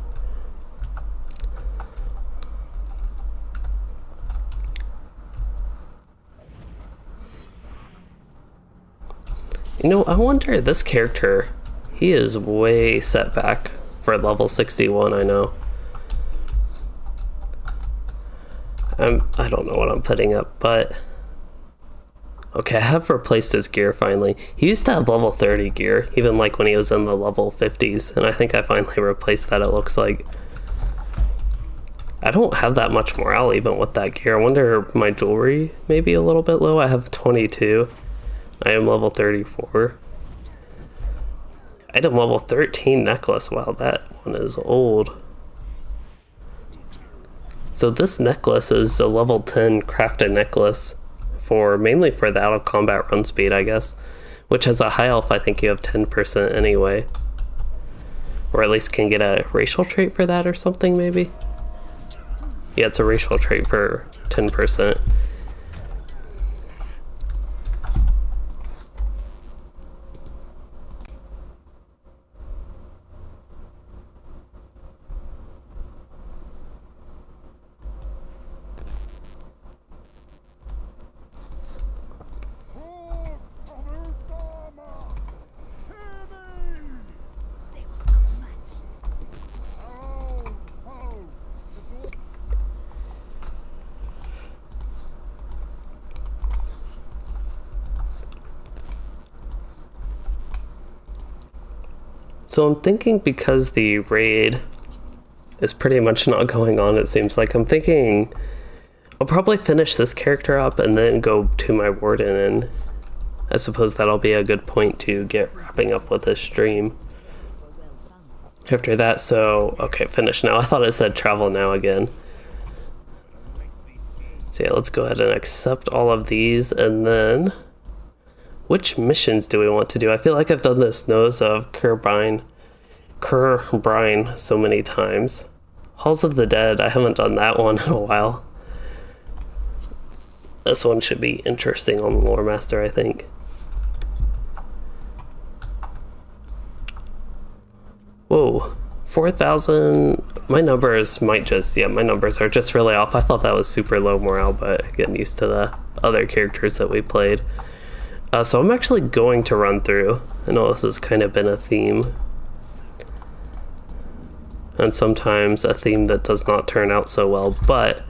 You know, I wonder, this character, he is way set back for level 61, I know. I don't know what I'm putting up, but... Okay, I have replaced his gear finally. He used to have level 30 gear, even like when he was in the level 50s, and I think I finally replaced that, it looks like. I don't have that much morale even with that gear. I wonder, my jewelry may be a little bit low. I have 22. I am level 34. Item level 13 necklace. Wow, that one is old. So this necklace is a level 10 crafted necklace for mainly for the out of combat run speed, I guess, which has a high elf. I think you have 10% anyway, or at least can get a racial trait for that or something maybe. Yeah, it's a racial trait for 10%. So I'm thinking, because the raid is pretty much not going on, it seems like, I'm thinking I'll probably finish this character up and then go to my warden, and I suppose that'll be a good point to get wrapping up with this stream after that. So, okay, finish now. I thought it said travel now again. So yeah, let's go ahead and accept all of these, and then which missions do we want to do? I feel like I've done this Nose of Kerbrine so many times. Halls of the Dead, I haven't done that one in a while. This one should be interesting on the Lore Master, I think. Whoa, 4,000. My numbers might just, yeah, my numbers are just really off. I thought that was super low morale, but getting used to the other characters that we played. So I'm actually going to run through. I know this has kind of been a theme, and sometimes a theme that does not turn out so well, but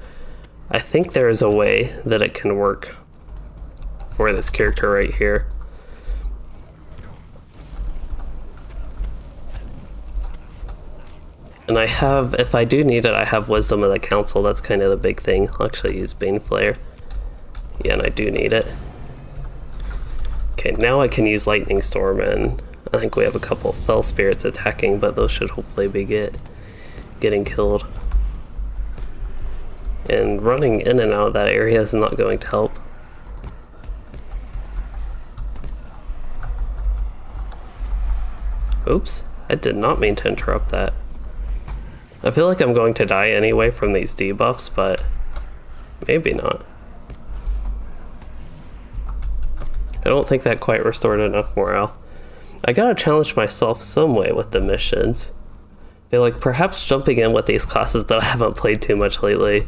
I think there is a way that it can work for this character right here. And I have, if I do need it, I have Wisdom of the Council. That's kind of the big thing. I'll actually use Bane Flare. Yeah, and I do need it. Okay, now I can use Lightning Storm, and I think we have a couple Fell Spirits attacking, but those should hopefully be getting killed. And running in and out of that area is not going to help. Oops, I did not mean to interrupt that. I feel like I'm going to die anyway from these debuffs, but maybe not. I don't think that quite restored enough morale. I gotta challenge myself some way with the missions. I feel like perhaps jumping in with these classes that I haven't played too much lately.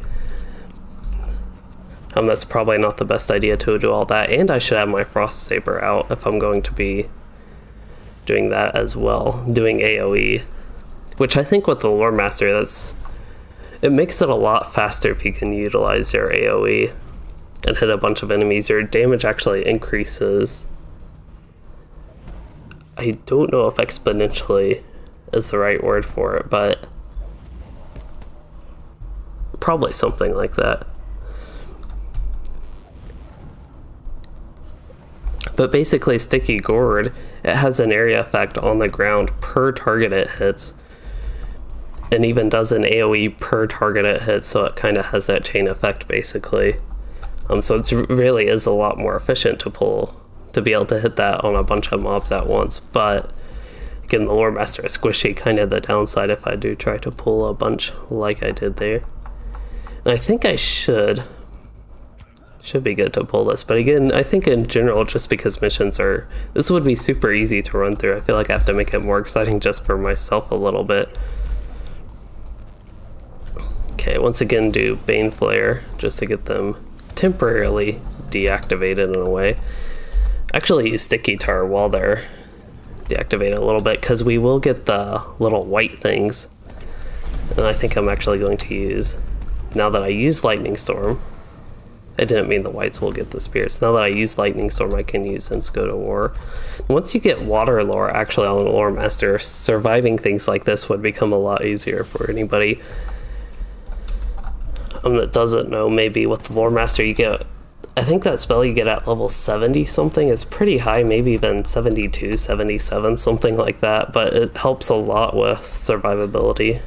That's probably not the best idea to do all that, and I should have my Frost Saber out if I'm going to be doing that as well, doing AoE. Which I think with the Lore Master, it makes it a lot faster if you can utilize your AoE and hit a bunch of enemies. Your damage actually increases. I don't know if exponentially is the right word for it, but probably something like that. But basically, Sticky Gourd, it has an area effect on the ground per target it hits, and even does an AoE per target it hits, so it kind of has that chain effect basically. So it really is a lot more efficient to be able to hit that on a bunch of mobs at once. But again, the Lore Master is squishy, kind of the downside if I do try to pull a bunch like I did there. And I think I should be good to pull this, but again, I think in general, just because missions this would be super easy to run through, I feel like I have to make it more exciting just for myself a little bit. Okay, once again do Bane Flare just to get them temporarily deactivated in a way. Actually use Sticky Tar while they're deactivated a little bit, because we will get the little white things, and I think I'm actually going to use, now that I use Lightning Storm, I didn't mean the whites will get the spirits. Now that I use Lightning Storm, I can use Since Go to War. Once you get Water Lore, actually on the Lore Master, surviving things like this would become a lot easier for anybody that doesn't know. Maybe with the Lore Master you get, I think that spell you get at level 70 something is pretty high, maybe even 72, 77, something like that, but it helps a lot with survivability.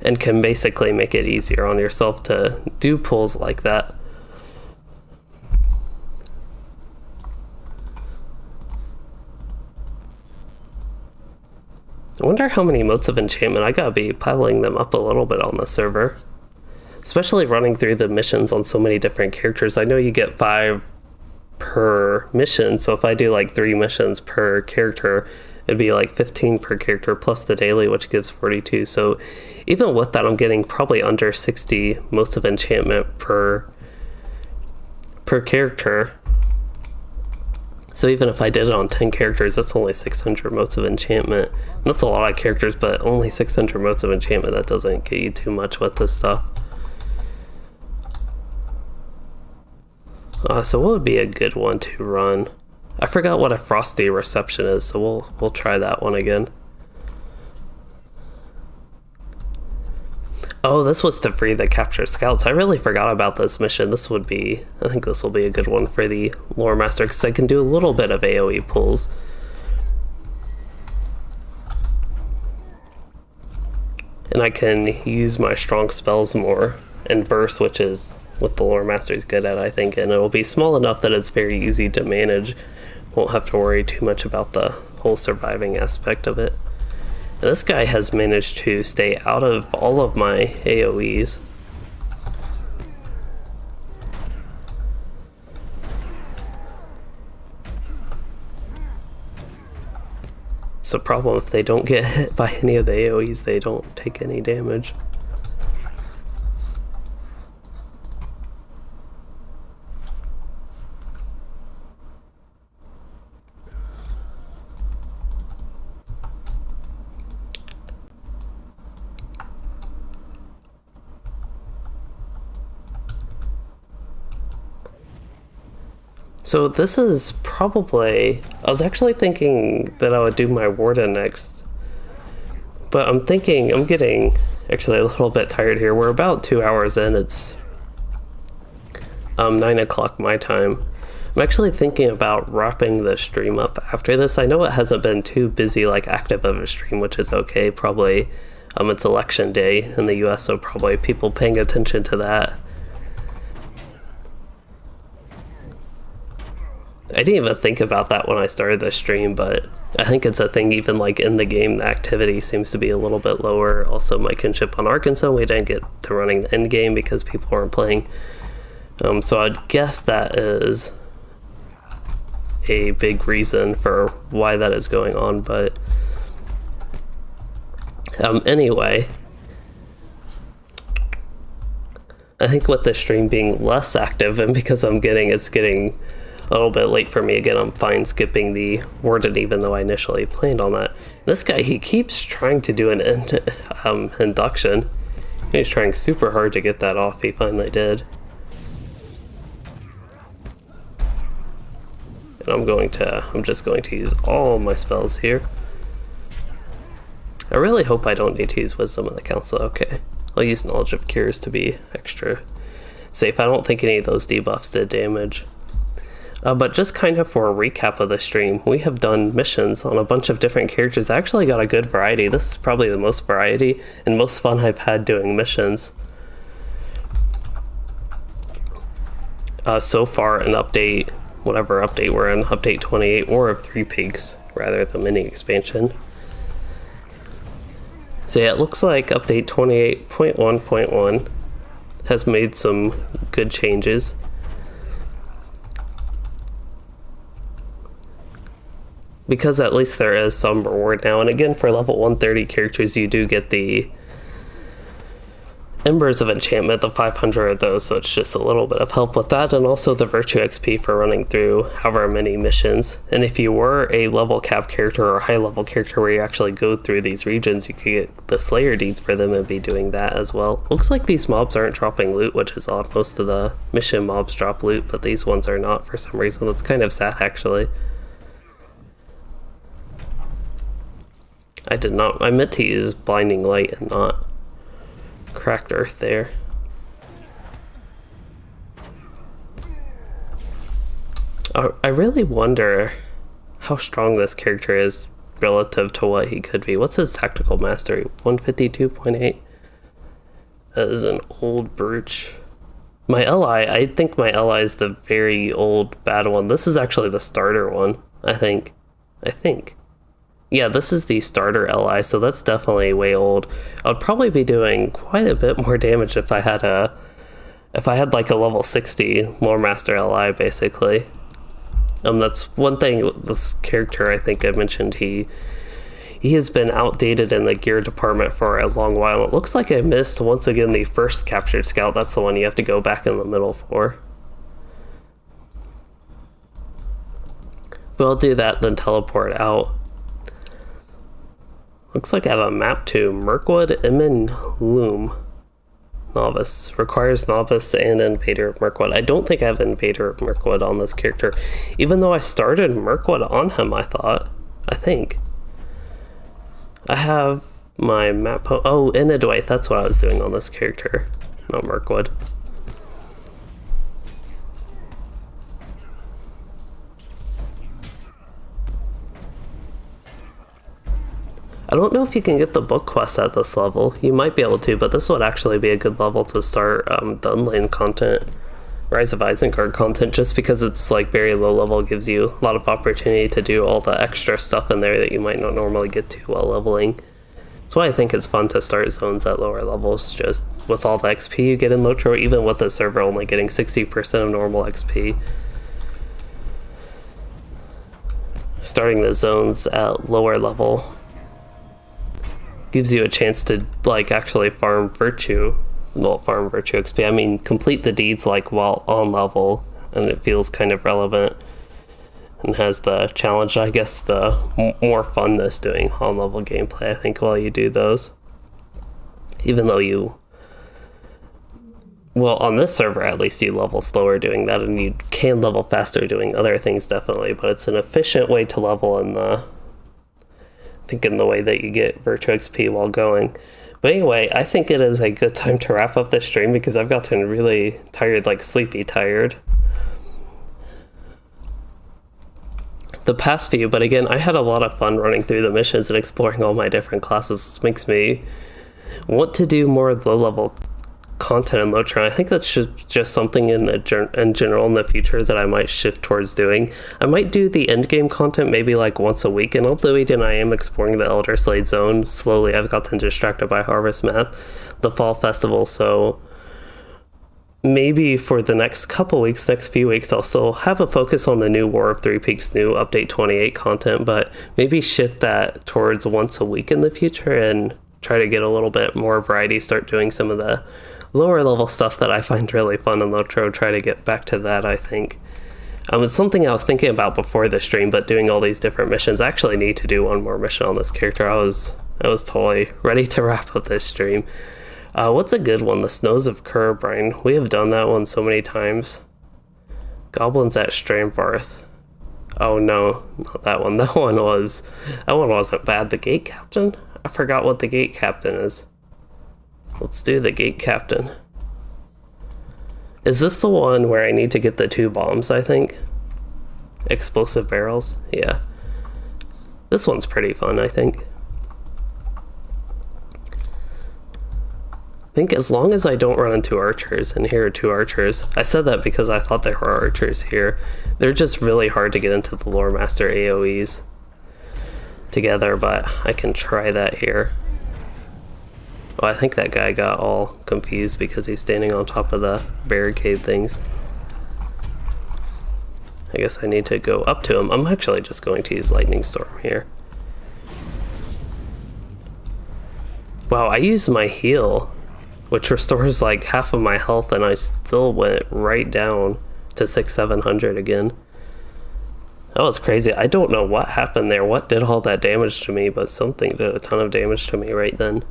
And can basically make it easier on yourself to do pulls like that. I wonder how many motes of enchantment. I gotta be piling them up a little bit on the server. Especially running through the missions on so many different characters. I know you get 5 per mission, so if I do like 3 missions per character, it'd be like 15 per character plus the daily, which gives 42. So even with that, I'm getting probably under 60 motes of enchantment per character. So even if I did it on 10 characters, that's only 600 motes of enchantment. And that's a lot of characters, but only 600 motes of enchantment, that doesn't get you too much with this stuff. So what would be a good one to run? I forgot what a frosty reception is, so we'll try that one again. Oh, this was to free the captured scouts. I really forgot about this mission. I think this will be a good one for the Lore Master, because I can do a little bit of AoE pulls. And I can use my strong spells more, and burst, which is what the Lore Master is good at, I think, and it'll be small enough that it's very easy to manage. Won't have to worry too much about the whole surviving aspect of it. And this guy has managed to stay out of all of my AoEs. It's a problem if they don't get hit by any of the AoEs, they don't take any damage. So this is probably... I was actually thinking that I would do my Warden next. But I'm getting actually a little bit tired here. We're about 2 hours in. It's 9 o'clock my time. I'm actually thinking about wrapping the stream up after this. I know it hasn't been too busy, like active of a stream, which is okay. Probably it's election day in the US, so probably people paying attention to that. I didn't even think about that when I started the stream, but I think it's a thing even like in the game, the activity seems to be a little bit lower. Also, my kinship on Arkansas, we didn't get to running the Endgame because people weren't playing. So I'd guess that is a big reason for why that is going on, but anyway, I think with the stream being less active and because it's getting a little bit late for me again, I'm fine skipping the Warden even though I initially planned on that. This guy, he keeps trying to do an induction. He's trying super hard to get that off. He finally did. And I'm just going to use all my spells here. I really hope I don't need to use Wisdom of the Council. Okay, I'll use Knowledge of Cures to be extra safe. I don't think any of those debuffs did damage. But just kind of for a recap of the stream, we have done missions on a bunch of different characters. I actually got a good variety. This is probably the most variety and most fun I've had doing missions. So far in update, whatever update we're in, update 28, or of Three Peaks, rather, the mini expansion. So yeah, it looks like update 28.1.1 has made some good changes. Because at least there is some reward now. And again, for level 130 characters, you do get the Embers of Enchantment, the 500 of those, so it's just a little bit of help with that, and also the Virtue XP for running through however many missions. And if you were a level cap character or a high level character where you actually go through these regions, you could get the Slayer deeds for them and be doing that as well. Looks like these mobs aren't dropping loot, which is odd. Most of the mission mobs drop loot, but these ones are not for some reason. That's kind of sad, actually. I meant to use Blinding Light and not Cracked Earth there. I really wonder how strong this character is relative to what he could be. What's his tactical mastery? 152.8? That is an old brooch. My ally, I think my ally is the very old bad one. This is actually the starter one, I think. Yeah, this is the starter LI, so that's definitely way old. I would probably be doing quite a bit more damage if I had like a level 60 Lore Master LI, basically. That's one thing with this character. I think I mentioned he has been outdated in the gear department for a long while. It looks like I missed once again the first captured scout. That's the one you have to go back in the middle for. But I'll do that, then teleport out. Looks like I have a map to Mirkwood Emin Loom. Novice. Requires Novice and Invader of Mirkwood. I don't think I have Invader of Mirkwood on this character, even though I started Mirkwood on him, I think. I have my map... Oh, Inidwaith, that's what I was doing on this character, not Mirkwood. I don't know if you can get the book quest at this level. You might be able to, but this would actually be a good level to start Dunlane content, Rise of Isengard content, just because it's like very low level, gives you a lot of opportunity to do all the extra stuff in there that you might not normally get to while leveling. That's why I think it's fun to start zones at lower levels, just with all the XP you get in LOTRO, even with the server only getting 60% of normal XP. Starting the zones at lower level gives you a chance to like actually farm virtue. Not farm virtue XP, I mean complete the deeds like while on level, and it feels kind of relevant and has the challenge, I guess, the more funness doing on level gameplay, I think, while you do those. Even though you, well, on this server at least you level slower doing that, and you can level faster doing other things definitely, but it's an efficient way to level in the, I think, in the way that you get virtue XP while going. But anyway, I think it is a good time to wrap up this stream because I've gotten really tired, like sleepy tired, the past few. But again, I had a lot of fun running through the missions and exploring all my different classes. This makes me want to do more low-level content in LOTRO. I think that's just something in general in the future that I might shift towards doing. I might do the endgame content maybe like once a week, and although I am exploring the Elder Slade zone slowly, I've gotten distracted by Harvest Math, the Fall Festival, so maybe for the next few weeks, I'll still have a focus on the new War of Three Peaks, new Update 28 content, but maybe shift that towards once a week in the future and try to get a little bit more variety, start doing some of the lower level stuff that I find really fun in LOTRO, try to get back to that, I think. It's something I was thinking about before the stream, but doing all these different missions, I actually need to do one more mission on this character. I was totally ready to wrap up this stream. What's a good one? The Snows of Curbrine. We have done that one so many times. Goblins at Stramvarth. Oh no, not that one. That one wasn't bad. The Gate Captain? I forgot what the Gate Captain is. Let's do the Gate Captain. Is this the one where I need to get the 2 bombs, I think? Explosive barrels? Yeah. This one's pretty fun, I think. I think as long as I don't run into archers, and here are 2 archers. I said that because I thought there were archers here. They're just really hard to get into the Lore Master AoEs together, but I can try that here. Oh, I think that guy got all confused because he's standing on top of the barricade things. I guess I need to go up to him. I'm actually just going to use Lightning Storm here. Wow, I used my heal, which restores like half of my health, and I still went right down to 600-700 again. That was crazy. I don't know what happened there. What did all that damage to me, but something did a ton of damage to me right then.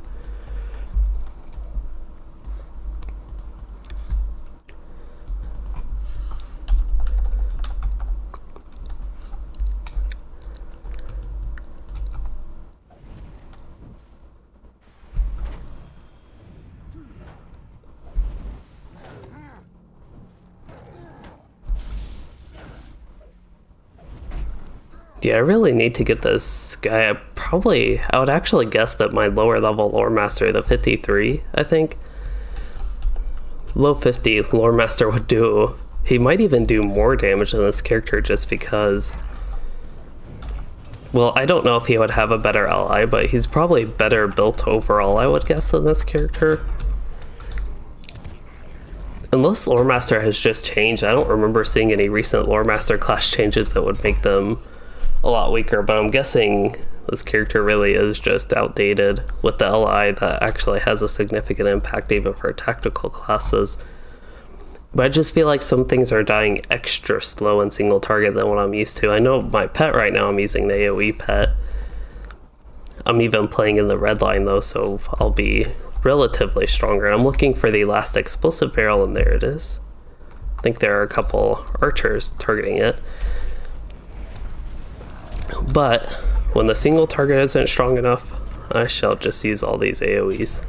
Yeah, I really need to get this guy. I would actually guess that my lower level Lore Master, the 53, I think. Low 50 Lore Master would do. He might even do more damage than this character just because. Well, I don't know if he would have a better ally, but he's probably better built overall, I would guess, than this character. Unless Lore Master has just changed. I don't remember seeing any recent Lore Master class changes that would make them a lot weaker, but I'm guessing this character really is just outdated with the LI that actually has a significant impact even for tactical classes. But I just feel like some things are dying extra slow in single target than what I'm used to. I know my pet right now, I'm using the AoE pet. I'm even playing in the red line though, so I'll be relatively stronger. I'm looking for the last explosive barrel, and there it is. I think there are a couple archers targeting it. But when the single target isn't strong enough, I shall just use all these AoEs.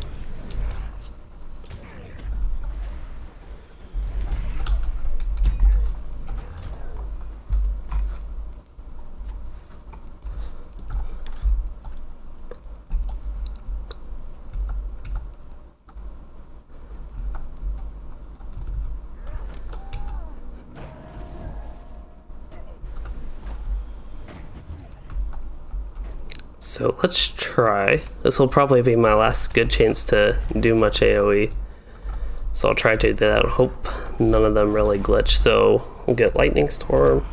So let's try. This will probably be my last good chance to do much AoE. So I'll try to do that. Hope none of them really glitch. So we'll get Lightning Storm.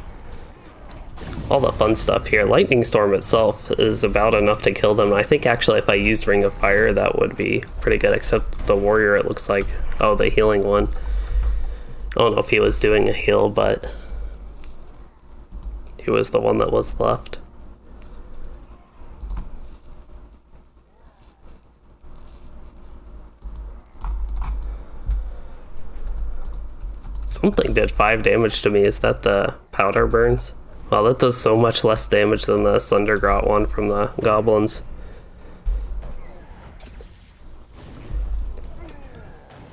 All the fun stuff here. Lightning Storm itself is about enough to kill them. I think actually if I used Ring of Fire, that would be pretty good, except the warrior, it looks like, oh, the healing one. I don't know if he was doing a heal, but he was the one that was left. Something did 5 damage to me. Is that the powder burns? Wow, that does so much less damage than the Sundergrot one from the Goblins.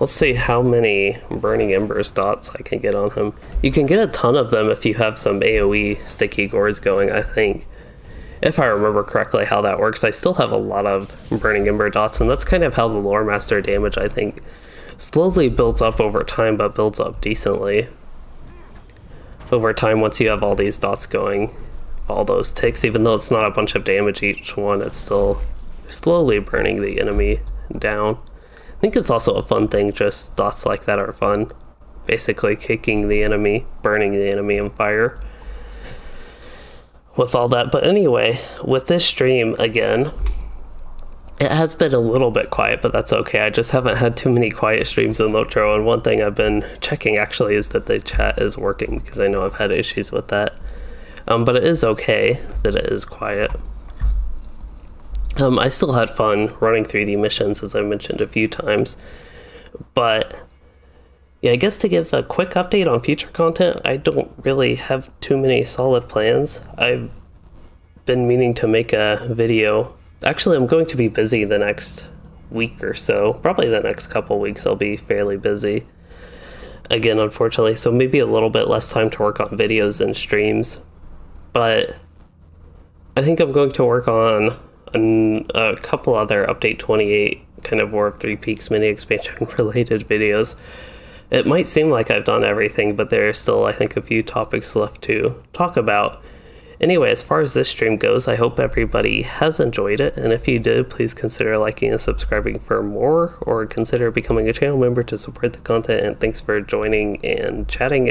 Let's see how many Burning Embers dots I can get on him. You can get a ton of them if you have some AoE sticky gourds going, I think. If I remember correctly how that works. I still have a lot of Burning Ember dots, and that's kind of how the Lore Master damage, I think, slowly builds up over time, but builds up decently over time once you have all these dots going. All those ticks, even though it's not a bunch of damage each one, it's still slowly burning the enemy down. I think it's also a fun thing, just dots like that are fun. Basically kicking the enemy, burning the enemy in fire. With all that, but anyway, with this stream again, it has been a little bit quiet, but that's okay. I just haven't had too many quiet streams in LOTRO, and one thing I've been checking actually is that the chat is working, because I know I've had issues with that. But it is okay that it is quiet. I still had fun running through the missions, as I mentioned a few times. But yeah, I guess to give a quick update on future content, I don't really have too many solid plans. I've been meaning to make a video. Actually, I'm going to be busy the next week or so. Probably the next couple weeks I'll be fairly busy. Again, unfortunately, so maybe a little bit less time to work on videos and streams. But I think I'm going to work on a couple other Update 28 kind of War of Three Peaks mini expansion related videos. It might seem like I've done everything, but there are still, I think, a few topics left to talk about. Anyway, as far as this stream goes, I hope everybody has enjoyed it, and if you did, please consider liking and subscribing for more, or consider becoming a channel member to support the content, and thanks for joining and chatting.